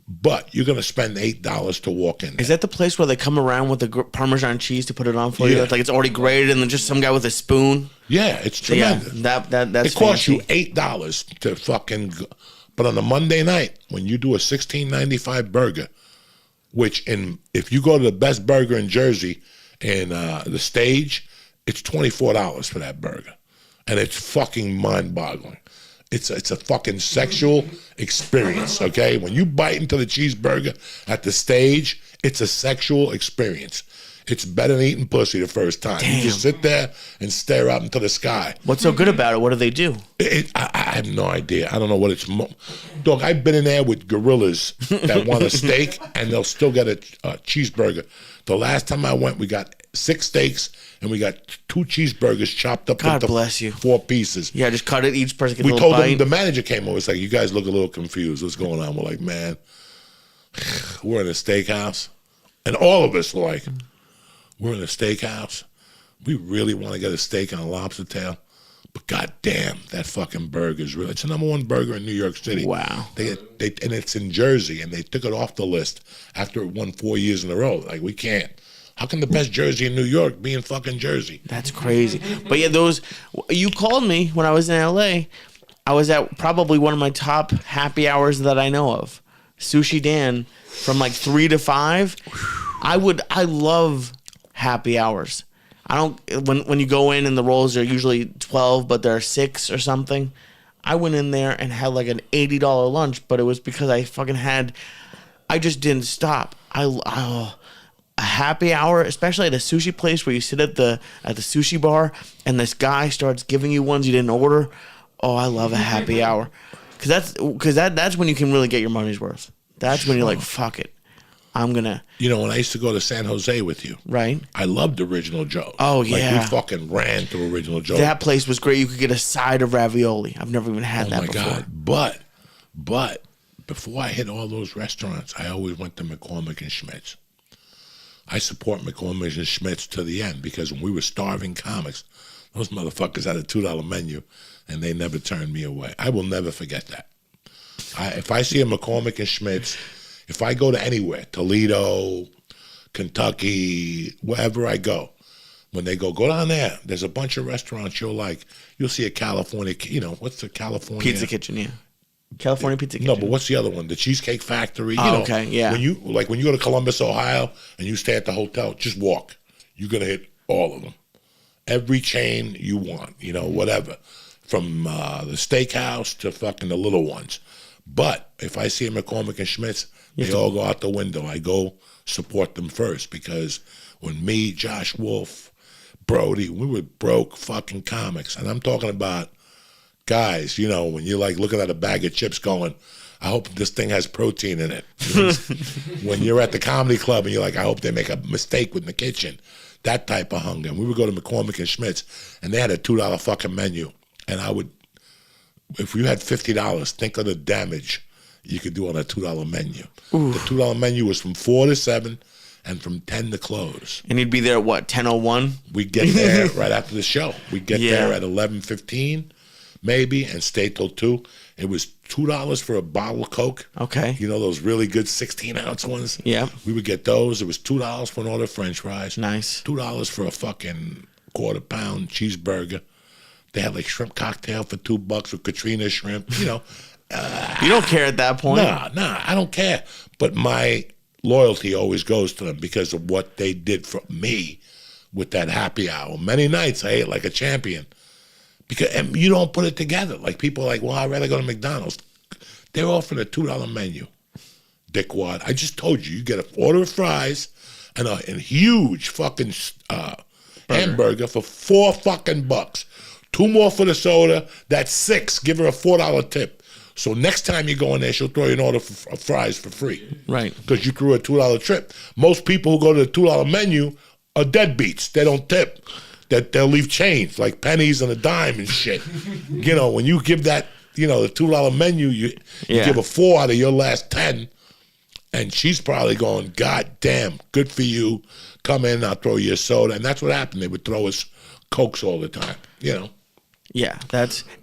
But you're going to spend $8 to walk in there. Is that the place where they come around with the Parmesan cheese to put it on for you? Yeah. Like it's already grated and then just some guy with a spoon? Yeah, it's tremendous. Yeah, that's it costs you fancy. $8 to fucking go. But on a Monday night, when you do a $16.95 burger, which if you go to the best burger in Jersey in the Stage, it's $24 for that burger. And it's fucking mind-boggling. It's a fucking sexual experience, okay? When you bite into the cheeseburger at the Stage, it's a sexual experience. It's better than eating pussy the first time. Damn. You just sit there and stare up into the sky. What's so good about it? What do they do? I have no idea. I don't know what it's. Dog, I've been in there with gorillas that want a steak, and they'll still get a cheeseburger. The last time I went, we got 6 steaks, and we got 2 cheeseburgers chopped up God into bless you. 4 pieces. Yeah, just cut it. Each person gets a We little told bite. them, the manager came over, was like, you guys look a little confused. What's going on? We're like, man, we're in a steakhouse. And all of us were like, we're in a steakhouse. we really want to get a steak and a lobster tail. But goddamn, that fucking burger is real. It's the number one burger in New York City. Wow. And it's in Jersey, and they took it off the list after it won 4 years in a row. Like, we can't. How can the best Jersey in New York be in fucking Jersey? That's crazy. But yeah, you called me when I was in LA. I was at probably one of my top happy hours that I know of. Sushi Dan from like 3 to 5. I love happy hours. I don't, when you go in and the rolls are usually 12, but they're 6 or something. I went in there and had like an $80 lunch, but it was because I just didn't stop. A happy hour, especially at a sushi place where you sit at the sushi bar and this guy starts giving you ones you didn't order. Oh, I love a happy hour. Because that's when you can really get your money's worth. That's when you're like, fuck it. I'm going to... You know, when I used to go to San Jose with you, right? I loved Original Joe's. Oh, yeah. Like, we fucking ran to Original Joe's. That place was great. You could get a side of ravioli. I've never even had that before. Oh, my God. But before I hit all those restaurants, I always went to McCormick and Schmidt's. I support McCormick and Schmidt's to the end because when we were starving comics, those motherfuckers had a $2 menu, and they never turned me away. I will never forget that. If I see a McCormick and Schmidt's, if I go to anywhere, Toledo, Kentucky, wherever I go, when they go down there, there's a bunch of restaurants you'll see a California, what's the California? Pizza Kitchen, yeah. California Pizza Kitchen. No, but what's the other one? The Cheesecake Factory. Okay, yeah. When you go to Columbus, Ohio, and you stay at the hotel, just walk. You're going to hit all of them. Every chain you want, whatever. From the steakhouse to fucking the little ones. But if I see a McCormick and Schmidt's, they all go out the window. I go support them first because when me, Josh Wolf, Brody, we were broke fucking comics. And I'm talking about guys, when you're like looking at a bag of chips going, I hope this thing has protein in it. When you're at the comedy club and you're like, I hope they make a mistake with the kitchen. That type of hunger. And we would go to McCormick and Schmidt's and they had a $2 fucking menu. And I would, if you had $50, think of the damage you could do on a $2 menu. Oof. The $2 menu was from 4 to 7 and from 10 to close. And you'd be there at what, 10:01? We'd get there right after the show. We'd get there at 11:15 maybe and stay till 2. It was $2 for a bottle of Coke. Okay. Those really good 16-ounce ones? Yeah. We would get those. It was $2 for an order of French fries. Nice. $2 for a fucking quarter-pound cheeseburger. They had like shrimp cocktail for $2 with Katrina shrimp. You don't care at that point. Nah, I don't care. But my loyalty always goes to them because of what they did for me with that happy hour. Many nights I ate like a champion. And you don't put it together. Like people are like, well, I'd rather go to McDonald's. They're offering a $2 menu. Dickwad. I just told you get an order of fries and a huge fucking hamburger for $4 fucking bucks. 2 more for the soda. That's $6. Give her a $4 tip. So next time you go in there, she'll throw you an order of fries for free. Right. Because you threw a $2 trip. Most people who go to the $2 menu are deadbeats. They don't tip. They'll leave change, like pennies and a dime and shit. When you give that, the $2 menu, you give a 4 out of your last 10. And she's probably going, God damn, good for you. Come in, I'll throw you a soda. And that's what happened. They would throw us Cokes all the time, Yeah,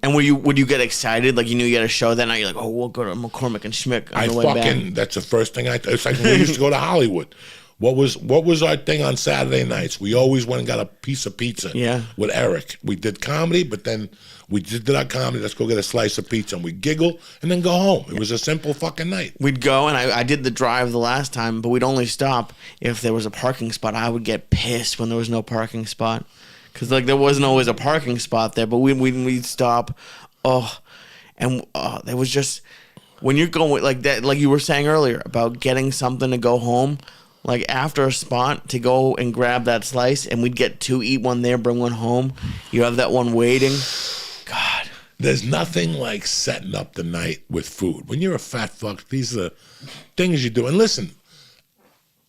and would you get excited? Like you knew you had a show that night, you're like, oh, we'll go to McCormick and Schmidt on the way back. That's the first thing it's like when we used to go to Hollywood. What was our thing on Saturday nights? We always went and got a piece of pizza with Eric. We did comedy, but then we did our comedy. Let's go get a slice of pizza. And we'd giggle and then go home. It was a simple fucking night. We'd go, and I did the drive the last time, but we'd only stop if there was a parking spot. I would get pissed when there was no parking spot. Because there wasn't always a parking spot there, but we'd stop. There was just, when you're going like that, like you were saying earlier about getting something to go home, like after a spot to go and grab that slice, and we'd get 2, eat one there, bring one home. You have that one waiting. God. There's nothing like setting up the night with food. When you're a fat fuck, these are the things you do. And listen,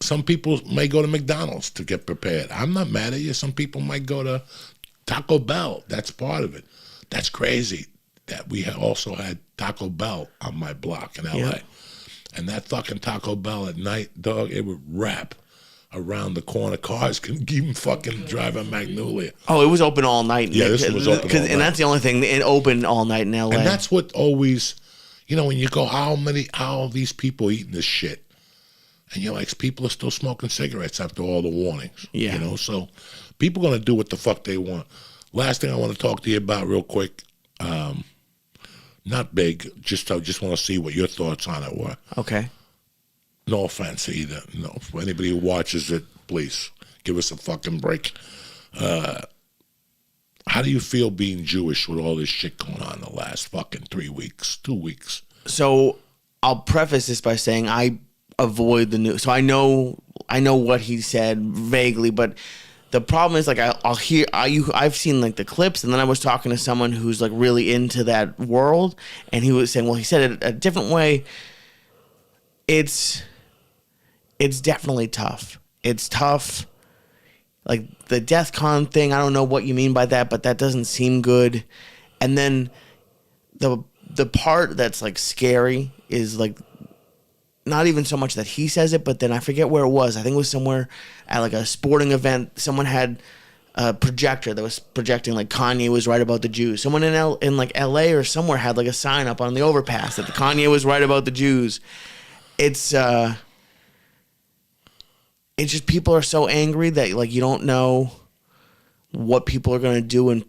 some people may go to McDonald's to get prepared. I'm not mad at you. Some people might go to Taco Bell. That's part of it. That's crazy that we also had Taco Bell on my block in L.A. Yeah. And that fucking Taco Bell at night, dog, it would wrap around the corner. Cars can even fucking drive on Magnolia. Oh, it was open all night. Yeah, this one was open all night. And that's the only thing. It opened all night in L.A. And that's what always, when you go, how are these people eating this shit? And you're like, people are still smoking cigarettes after all the warnings. Yeah. So people going to do what the fuck they want. Last thing I want to talk to you about real quick, not big, I just want to see what your thoughts on it were. Okay. No offense either. No, for anybody who watches it, please give us a fucking break. How do you feel being Jewish with all this shit going on the last fucking 3 weeks, 2 weeks? So I'll preface this by saying I avoid the news. So I know what he said vaguely, but the problem is, like, I've seen like the clips, and then I was talking to someone who's like really into that world, and he was saying, well, he said it a different way. It's definitely tough. It's tough. Like the Death Con thing, I don't know what you mean by that, but that doesn't seem good. And then the part that's like scary is like not even so much that he says it, but then I forget where it was. I think it was somewhere at like a sporting event. Someone had a projector that was projecting like Kanye was right about the Jews. Someone in like LA or somewhere had like a sign up on the overpass that the Kanye was right about the Jews. It's just people are so angry that like you don't know what people are going to do, and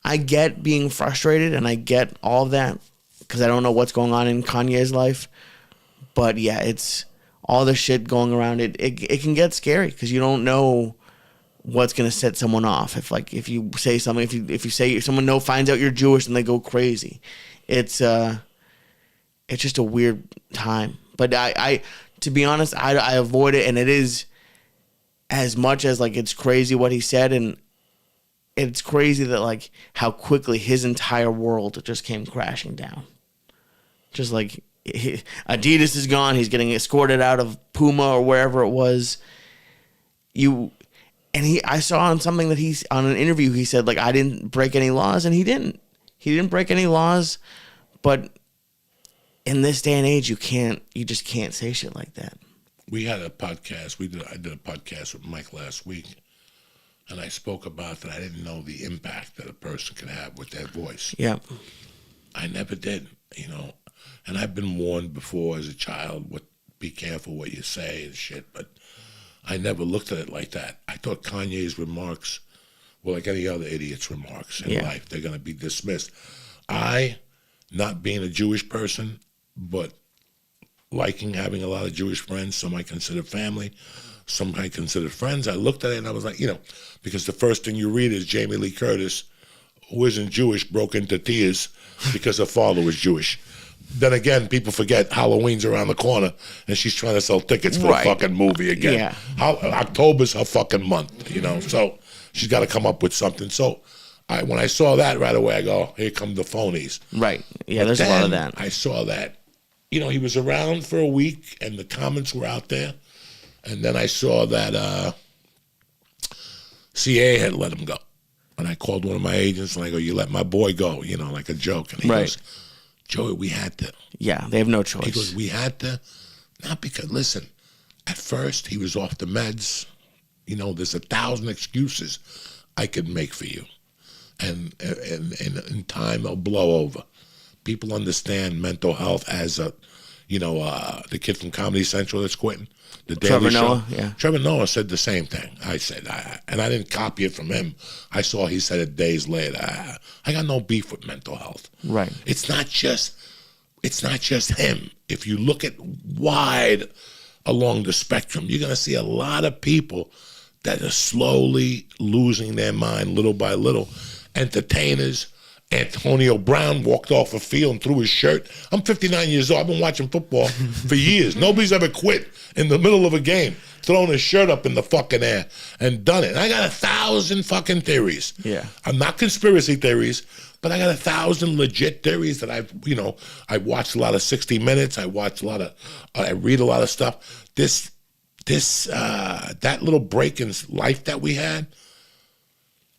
I get being frustrated and I get all of that because I don't know what's going on in Kanye's life, but yeah, it's all the shit going around. It can get scary because you don't know what's going to set someone off. If you say something, if you say someone finds out you're Jewish and they go crazy, it's just a weird time. But I to be honest, I avoid it, and it is as much as like it's crazy what he said, and it's crazy that like how quickly his entire world just came crashing down. Just like Adidas is gone, he's getting escorted out of Puma or wherever it was. I saw on something that he's on an interview, he said like I didn't break any laws, and he didn't break any laws, but in this day and age, you just can't say shit like that. We had a podcast. I did a podcast with Mike last week, and I spoke about that I didn't know the impact that a person can have with their voice. Yeah. I never did, and I've been warned before as a child, be careful what you say and shit, but I never looked at it like that. I thought Kanye's remarks were like any other idiot's remarks in life. They're going to be dismissed. Not being a Jewish person, but liking having a lot of Jewish friends, some I consider family, some I consider friends. I looked at it and I was like, because the first thing you read is Jamie Lee Curtis, who isn't Jewish, broke into tears because her father was Jewish. Then again, people forget Halloween's around the corner and she's trying to sell tickets for a fucking movie again. Yeah. October's her fucking month, so she's got to come up with something. So when I saw that right away, I go, here come the phonies. Right. Yeah, there's a lot of that. I saw that. He was around for a week and the comments were out there. And then I saw that Syatt had let him go. And I called one of my agents and I go, you let my boy go, like a joke. And he goes, Joey, we had to. Yeah, they have no choice. He goes, we had to. Not because, listen, at first he was off the meds. There's 1,000 excuses I could make for you. And in time, they'll blow over. People understand mental health as the kid from Comedy Central that's quitting. The Daily Show. Noah, yeah. Trevor Noah said the same thing. I said, and I didn't copy it from him. I saw he said it days later. I got no beef with mental health. Right. It's not just him. If you look at wide along the spectrum, you're going to see a lot of people that are slowly losing their mind little by little. Entertainers. Antonio Brown walked off a field and threw his shirt. I'm 59 years old. I've been watching football for years. Nobody's ever quit in the middle of a game, throwing his shirt up in the fucking air and done it. And I got 1,000 fucking theories. Yeah. I'm not conspiracy theories, but I got 1,000 legit theories that I watched a lot of 60 Minutes. I read a lot of stuff. That little break in life that we had,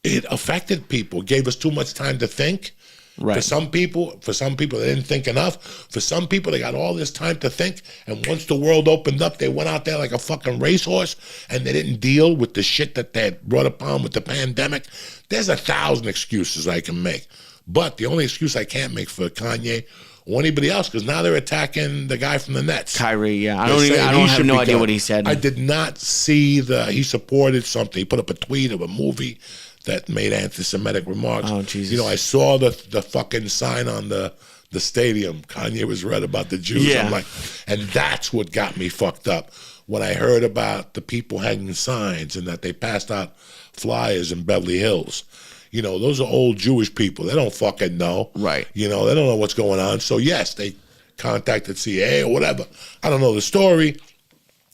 it affected people, gave us too much time to think, Right. For some people, they didn't think enough. For some people, they got all this time to think. And once the world opened up, they went out there like a fucking racehorse, and they didn't deal with the shit that they had brought upon with the pandemic. There's 1,000 excuses I can make. But the only excuse I can't make for Kanye or anybody else, because now they're attacking the guy from the Nets. Kyrie, yeah. I don't have no idea what he said. I did not see he supported something. He put up a tweet of a movie that made anti-Semitic remarks. Oh, Jesus. You know, I saw the fucking sign on the stadium. Kanye was read about the Jews. Yeah. I'm like, and that's what got me fucked up. When I heard about the people hanging signs and that they passed out flyers in Beverly Hills. You know, those are old Jewish people. They don't fucking know. Right. You know, they don't know what's going on. So, yes, they contacted CIA or whatever. I don't know the story.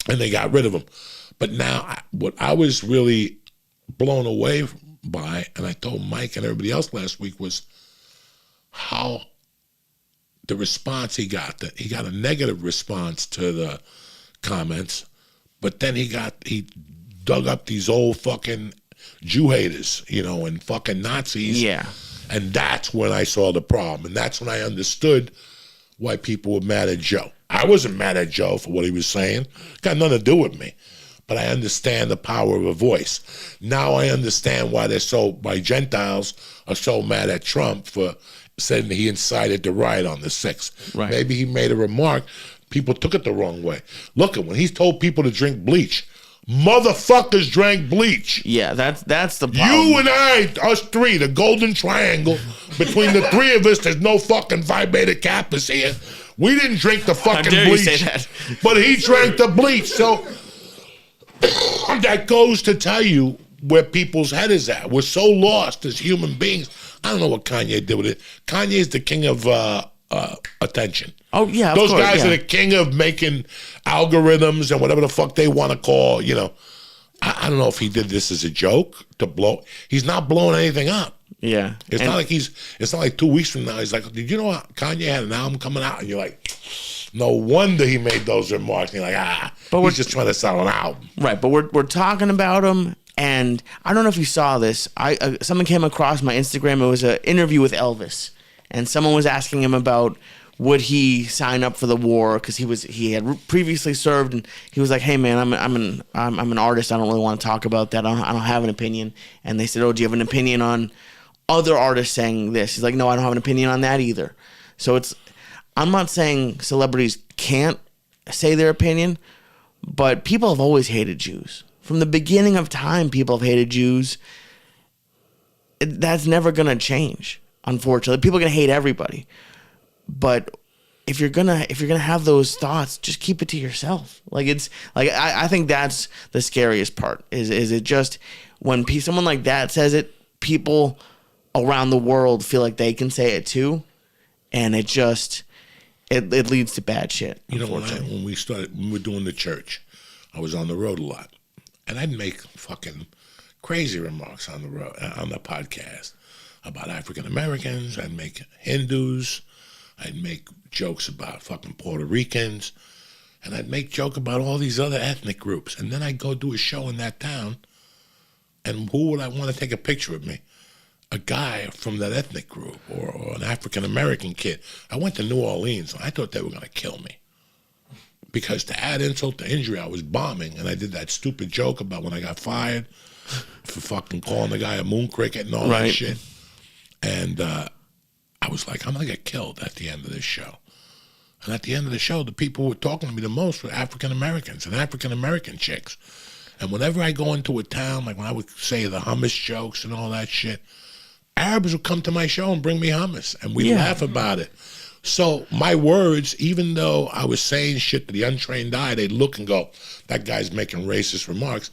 And they got rid of them. But now, what I was really blown away by, and I told Mike and everybody else last week, was how the response he got. That he got a negative response to the comments, but then he dug up these old fucking Jew haters, you know, and fucking Nazis. Yeah. And that's when I saw the problem. And that's when I understood why people were mad at Joe. I wasn't mad at Joe for what he was saying. Got nothing to do with me. But I understand the power of a voice. Now I understand why Gentiles are so mad at Trump for saying that he incited the riot on the 6th. Right. Maybe he made a remark. People took it the wrong way. Look at when he told people to drink bleach. Motherfuckers drank bleach. Yeah, that's the problem. You and I, us three, the golden triangle, between the three of us, there's no fucking Phi Beta Kappas here. We didn't drink the fucking dare you bleach. say that? But he drank the bleach. So that goes to tell you where people's head is at. We're so lost as human beings. I don't know what Kanye did with it. Kanye's the king of attention. Oh, yeah, Those course, guys yeah. are the king of making algorithms and whatever the fuck they want to call, you know. I don't know if he did this as a joke to blow. He's not blowing anything up. Yeah. It's not like 2 weeks from now, he's like, did you know Kanye had an album coming out? And you're like, no wonder he made those remarks. And you're like, but he's just trying to sell an album. Right, but we're talking about him, and I don't know if you saw this. Someone came across my Instagram. It was an interview with Elvis, and someone was asking him about would he sign up for the war because he had previously served, and he was like, "Hey man, I'm an artist. I don't really want to talk about that. I don't have an opinion." And they said, "Oh, do you have an opinion on other artists saying this?" He's like, "No, I don't have an opinion on that either." So I'm not saying celebrities can't say their opinion, but people have always hated Jews. From the beginning of time, people have hated Jews. That's never going to change, unfortunately. People are going to hate everybody. But if you're gonna have those thoughts, just keep it to yourself. I think that's the scariest part. Is it just when someone like that says it, people around the world feel like they can say it too, and it leads to bad shit. You know, when we were doing the church, I was on the road a lot, and I'd make fucking crazy remarks on the road on the podcast about African Americans. I'd make Hindus. I'd make jokes about fucking Puerto Ricans, and I'd make joke about all these other ethnic groups. And then I'd go do a show in that town, and who would I want to take a picture of me? A guy from that ethnic group or an African-American kid. I went to New Orleans, and I thought they were going to kill me. Because to add insult to injury, I was bombing, and I did that stupid joke about when I got fired for fucking calling the guy a moon cricket and all that shit. And I was like, I'm going to get killed at the end of this show. And at the end of the show, the people who were talking to me the most were African-Americans and African-American chicks. And whenever I go into a town, like when I would say the hummus jokes and all that shit, Arabs would come to my show and bring me hummus, and we laugh about it. So my words, even though I was saying shit to the untrained eye, they'd look and go, that guy's making racist remarks.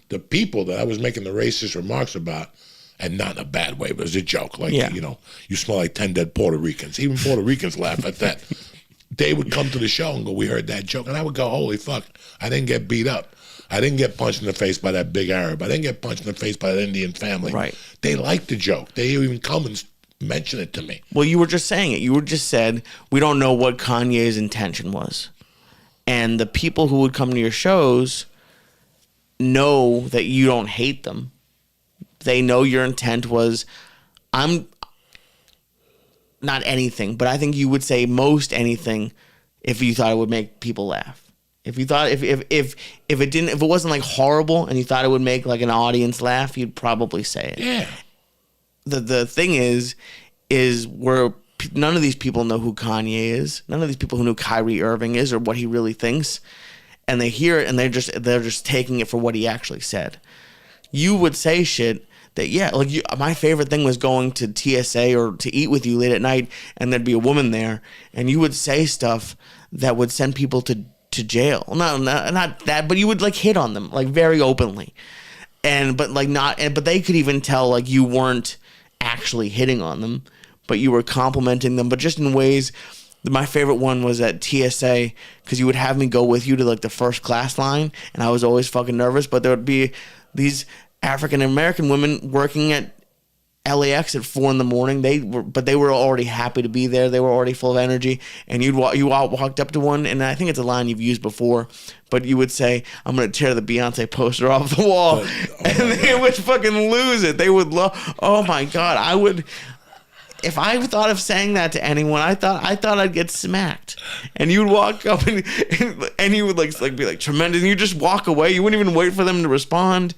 The people that I was making the racist remarks about, and not in a bad way, but it was a joke. Like, you know, you smell like 10 dead Puerto Ricans. Even Puerto Ricans laugh at that. They would come to the show and go, we heard that joke. And I would go, holy fuck, I didn't get beat up. I didn't get punched in the face by that big Arab. I didn't get punched in the face by that Indian family. Right. They liked the joke. They even come and mention it to me. Well, you were just saying it. You were just said, we don't know what Kanye's intention was. And the people who would come to your shows know that you don't hate them. They know your intent was, not anything, but I think you would say most anything if you thought it would make people laugh. If you thought if it wasn't like horrible and you thought it would make like an audience laugh, you'd probably say it. Yeah. The thing is where none of these people know who Kanye is. None of these people who know Kyrie Irving is or what he really thinks, and they hear it and they're just taking it for what he actually said. You would say shit that, yeah, like my favorite thing was going to TSA or to eat with you late at night, and there'd be a woman there, and you would say stuff that would send people to jail. Not that, but you would like hit on them like very openly, but they could even tell like you weren't actually hitting on them, but you were complimenting them, but just in ways. My favorite one was at TSA because you would have me go with you to like the first class line, and I was always fucking nervous, but there would be these African American women working at LAX at 4 a.m. They were already happy to be there. They were already full of energy. And you walked up to one, and I think it's a line you've used before, but you would say, "I'm gonna tear the Beyonce poster off the wall," and they would fucking lose it. They would love. Oh my god, I would. If I thought of saying that to anyone, I thought I'd get smacked. And you'd walk up and you would like be like tremendous, and you just walk away. You wouldn't even wait for them to respond.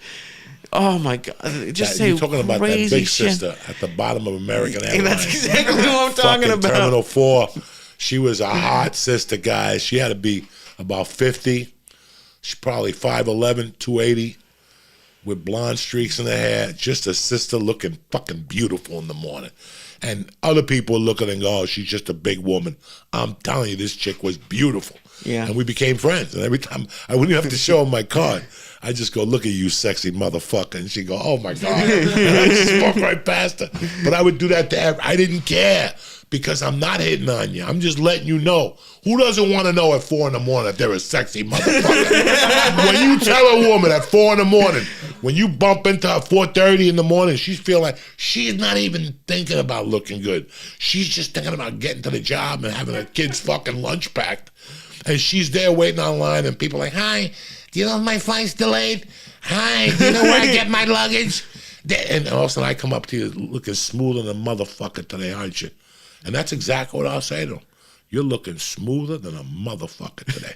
Oh my god! Just say you're talking about that big shit. sister at the bottom of American Airlines. That's exactly what I'm talking Fucking about. Terminal 4. She was a hot sister, guys. She had to be about 50. She's probably 5'11", 280, with blonde streaks in her hair. Just a sister looking fucking beautiful in the morning. And other people look at her and go, "Oh, she's just a big woman." I'm telling you, this chick was beautiful. Yeah. And we became friends. And every time I wouldn't even have to show her my card. I just go, "Look at you, sexy motherfucker." And she'd go, "Oh my God." And I just walk right past her. But I would do that to every, I didn't care because I'm not hitting on you. I'm just letting you know. Who doesn't want to know at 4 a.m. that they're a sexy motherfucker? When you tell a woman at 4 a.m, when you bump into her 4:30 in the morning, she's feeling like she's not even thinking about looking good. She's just thinking about getting to the job and having her kids' fucking lunch packed. And she's there waiting online, and people are like, "Hi, do you know if my flight's delayed? Hi, do you know where I get my luggage?" And all of a sudden I come up to you looking smoother than a motherfucker today, aren't you? And that's exactly what I'll say to them. "You're looking smoother than a motherfucker today."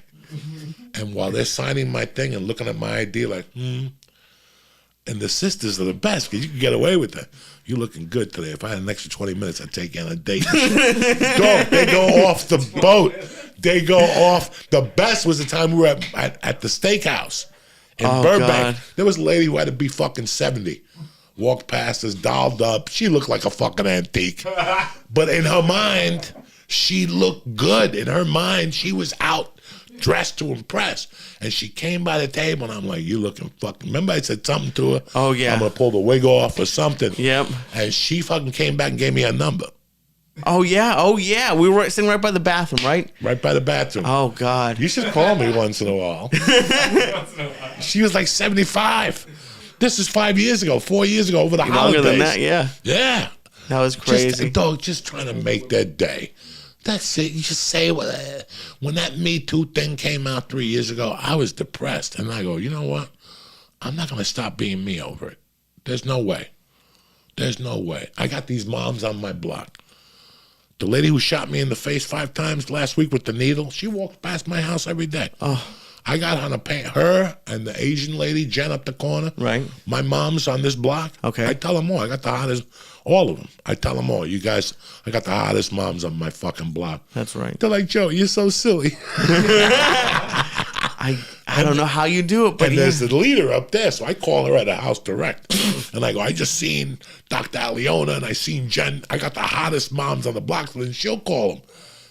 And while they're signing my thing and looking at my ID like, and the sisters are the best because you can get away with that. "You're looking good today. If I had an extra 20 minutes, I'd take you on a date." Dog, they go off the boat. They go off. The best was the time we were at the steakhouse in Burbank. God. There was a lady who had to be fucking 70. Walked past us, dolled up. She looked like a fucking antique. But in her mind, she looked good. In her mind, she was out dressed to impress. And she came by the table, and I'm like, "You looking fucking..." Remember I said something to her? Oh, yeah. "I'm going to pull the wig off or something." Yep. And she fucking came back and gave me her number. Oh, yeah. We were sitting right by the bathroom, right? Right by the bathroom. Oh, God. You should call me once in a while. She was like 75. This is 5 years ago, 4 years ago, over the holidays. Longer than that, yeah. Yeah. That was crazy. Just trying to make their day. That's it. You just say, when that Me Too thing came out 3 years ago, I was depressed. And I go, "You know what? I'm not going to stop being me over it. There's no way. There's no way." I got these moms on my block. The lady who shot me in the face 5 times last week with the needle, she walks past my house every day. Oh. I got on a paint, her and the Asian lady, Jen, up the corner. Right. My mom's on this block. Okay. I tell them all. I got the hottest, all of them. I tell them all. "You guys, I got the hottest moms on my fucking block." That's right. They're like, "Joe, you're so silly." I don't know how you do it, but and there's the leader up there, so I call her at her house direct. And I go, "I just seen Dr. Aliona, and I seen Jen. I got the hottest moms on the block." So then she'll call them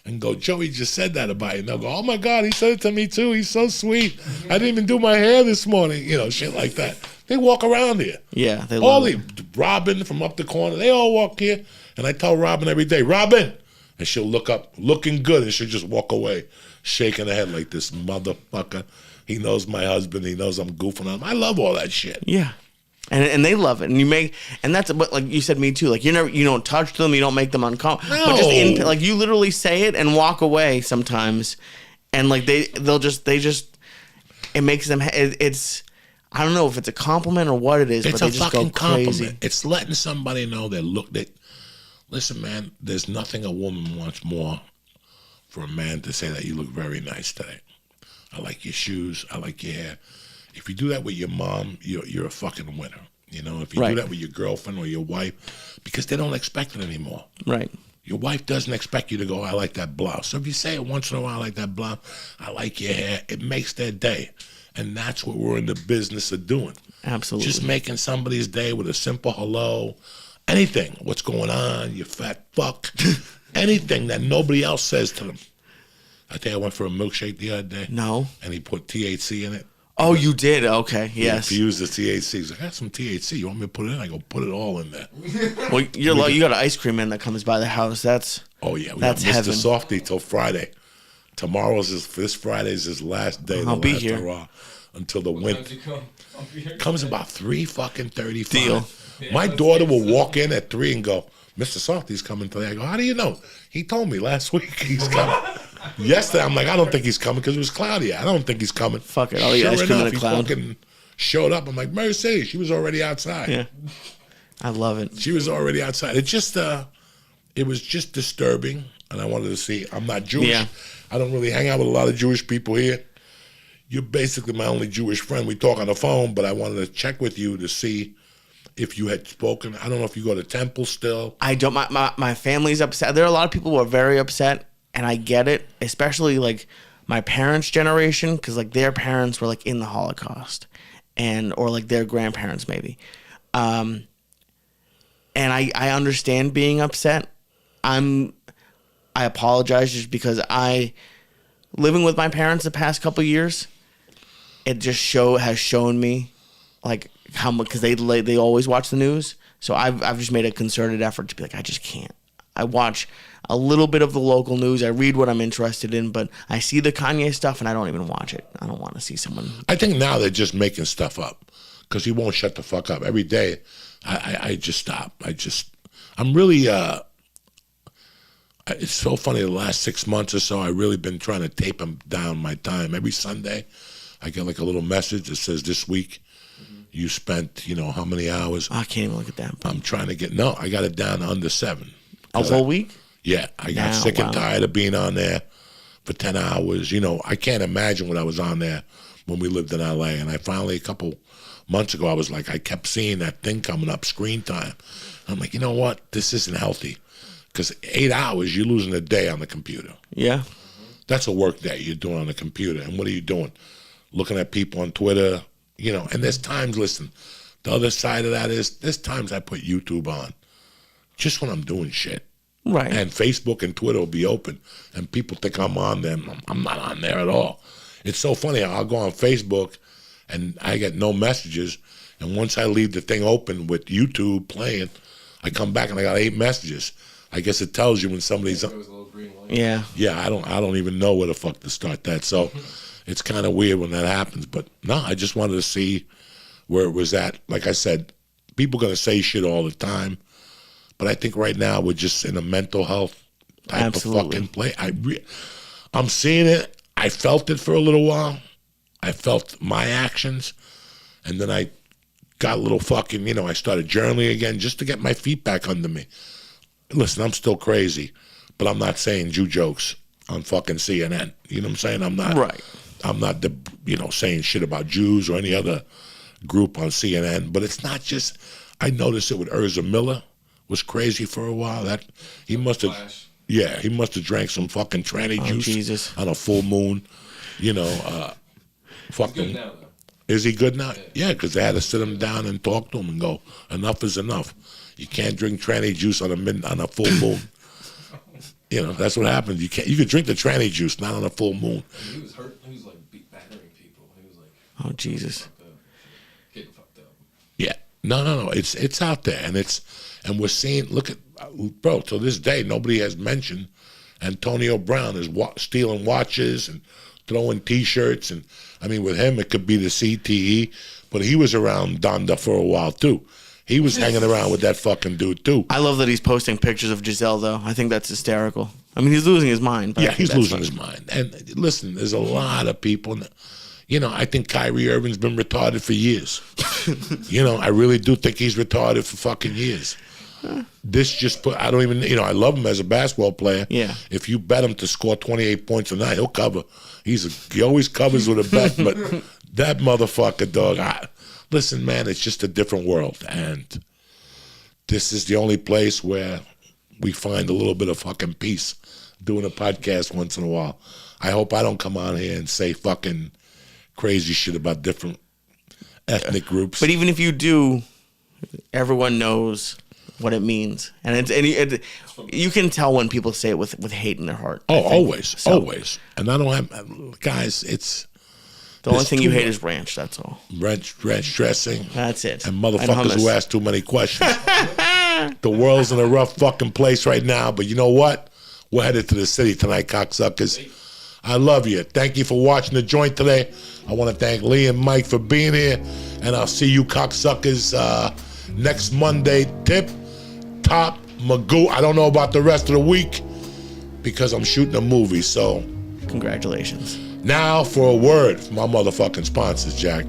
and go, "Joey just said that about you." And they'll go, "Oh my God, he said it to me too. He's so sweet. I didn't even do my hair this morning." You know, shit like that. They walk around here. Yeah, they all love it. Robin from up the corner, they all walk here. And I tell Robin every day, "Robin," and she'll look up, looking good, and she'll just walk away, shaking her head like, "This motherfucker. He knows my husband. He knows I'm goofing on him." I love all that shit. Yeah. And they love it, and that's what, like you said, Me Too. Like you don't touch them, you don't make them uncomfortable. No. But just like you literally say it and walk away sometimes, and like they just it makes them. It's I don't know if it's a compliment or what it is, It's but a they just fucking go crazy. compliment. It's letting somebody know that Listen, man, there's nothing a woman wants more for a man to say that you look very nice today. I like your shoes. I like your hair. If you do that with your mom, you're a fucking winner. You know, if you do that with your girlfriend or your wife, because they don't expect it anymore. Right. Your wife doesn't expect you to go, I like that blouse. So if you say it once in a while, I like that blouse, I like your hair, it makes their day. And that's what we're in the business of doing. Absolutely. Just making somebody's day with a simple hello, anything. What's going on, you fat fuck? Anything that nobody else says to them. I think I went for a milkshake the other day. No. And he put THC in it. Oh, you did? Okay, yes. He used the THC. He's like, I got some THC. You want me to put it in? I go, put it all in there. Well, you got an ice cream man that comes by the house. That's we that's got Mr. heaven. Softy till Friday. This Friday is his last day. I'll be here until the winter. Comes about 3:35. Deal. My daughter will walk in at 3 and go, Mr. Softy's coming today. I go, how do you know? He told me last week he's coming. Yesterday, I'm like, I don't think he's coming because it was cloudy. I don't think he's coming. Fuck it. I'll eat ice cream in a cloud. He fucking showed up. I'm like, Mercedes. She was already outside. Yeah. I love it. She was already outside. It was just disturbing, and I wanted to see. I'm not Jewish. Yeah. I don't really hang out with a lot of Jewish people here. You're basically my only Jewish friend. We talk on the phone, but I wanted to check with you to see if you had spoken. I don't know if you go to temple still. I don't. My family's upset. There are a lot of people who are very upset, and I get it, especially like my parents' generation, because like their parents were like in the Holocaust, or like their grandparents maybe. And I understand being upset. I apologize just because living with my parents the past couple years, it just has shown me like how much, because they always watch the news. So I've just made a concerted effort to be like, I just can't. I watch a little bit of the local news. I read what I'm interested in, but I see the Kanye stuff and I don't even watch it. I don't want to see someone. I think now they're just making stuff up because he won't shut the fuck up. Every day, I just stop. I'm really, it's so funny, the last 6 months or so, I've really been trying to tape him down my time. Every Sunday, I get like a little message that says, this week, you spent, how many hours. I can't even look at that. I'm trying to I got it down to under 7. A whole week? Yeah. I got sick and tired of being on there for 10 hours. I can't imagine what I was on there when we lived in L.A. And I finally, a couple months ago, I kept seeing that thing coming up, screen time. I'm like, you know what? This isn't healthy. Because 8 hours, you're losing a day on the computer. Yeah. That's a work day you're doing on the computer. And what are you doing? Looking at people on Twitter, and there's times, listen, the other side of that is there's times I put YouTube on just when I'm doing shit. Right. And Facebook and Twitter will be open, and people think I'm on them. I'm not on there at all. It's so funny. I'll go on Facebook, and I get no messages, and once I leave the thing open with YouTube playing, I come back and I got 8 messages. I guess it tells you when somebody's. Yeah. Yeah, I don't even know where the fuck to start that. So it's kind of weird when that happens. But no, I just wanted to see where it was at. Like I said, people gonna say shit all the time, but I think right now we're just in a mental health type of fucking play. I'm seeing it. I felt it for a little while. I felt my actions, and then I got a little fucking. I started journaling again just to get my feet back under me. Listen, I'm still crazy, but I'm not saying Jew jokes on fucking CNN. You know what I'm saying? I'm not. Right. I'm not saying shit about Jews or any other group on CNN. But it's not just. I noticed it with Urza Miller was crazy for a while. That he must have. Yeah, he must have drank some fucking tranny juice Jesus. on a full moon. Fucking. He's good now, though. Is he good now? Yeah, because they had to sit him down and talk to him and go, enough is enough. You can't drink tranny juice on a full moon. That's what happens. You can't. You could drink the tranny juice, not on a full moon. He was hurt. He was like battering people. He was like, oh Jesus, getting fucked up. Yeah, no. It's out there, and we're seeing. Look at bro. To this day, nobody has mentioned Antonio Brown is stealing watches and throwing T-shirts, and I mean, with him, it could be the CTE, but he was around Donda for a while too. He was hanging around with that fucking dude too. I love that he's posting pictures of Giselle, though. I think that's hysterical. I mean, he's losing his mind. But yeah, he's losing his mind. And listen, there's a lot of people. I think Kyrie Irving's been retarded for years. I really do think he's retarded for fucking years. This just put, I don't even, I love him as a basketball player. Yeah. If you bet him to score 28 points a night, he'll cover. He always covers with a bet, but that motherfucker, dog, listen, man, it's just a different world. And this is the only place where we find a little bit of fucking peace doing a podcast once in a while. I hope I don't come on here and say fucking crazy shit about different ethnic groups. But even if you do, everyone knows what it means, and you can tell when people say it with hate in their heart. Oh, always. And I don't have, guys. It's the only thing you hate is ranch. That's all. Ranch dressing. That's it. And motherfuckers who ask too many questions. The world's in a rough fucking place right now, but you know what? We're headed to the city tonight, cocksuckers. I love you. Thank you for watching The Joint today. I want to thank Lee and Mike for being here, and I'll see you cocksuckers next Monday. Tip top Magoo. I don't know about the rest of the week because I'm shooting a movie, so congratulations. Now for a word from my motherfucking sponsors, Jack.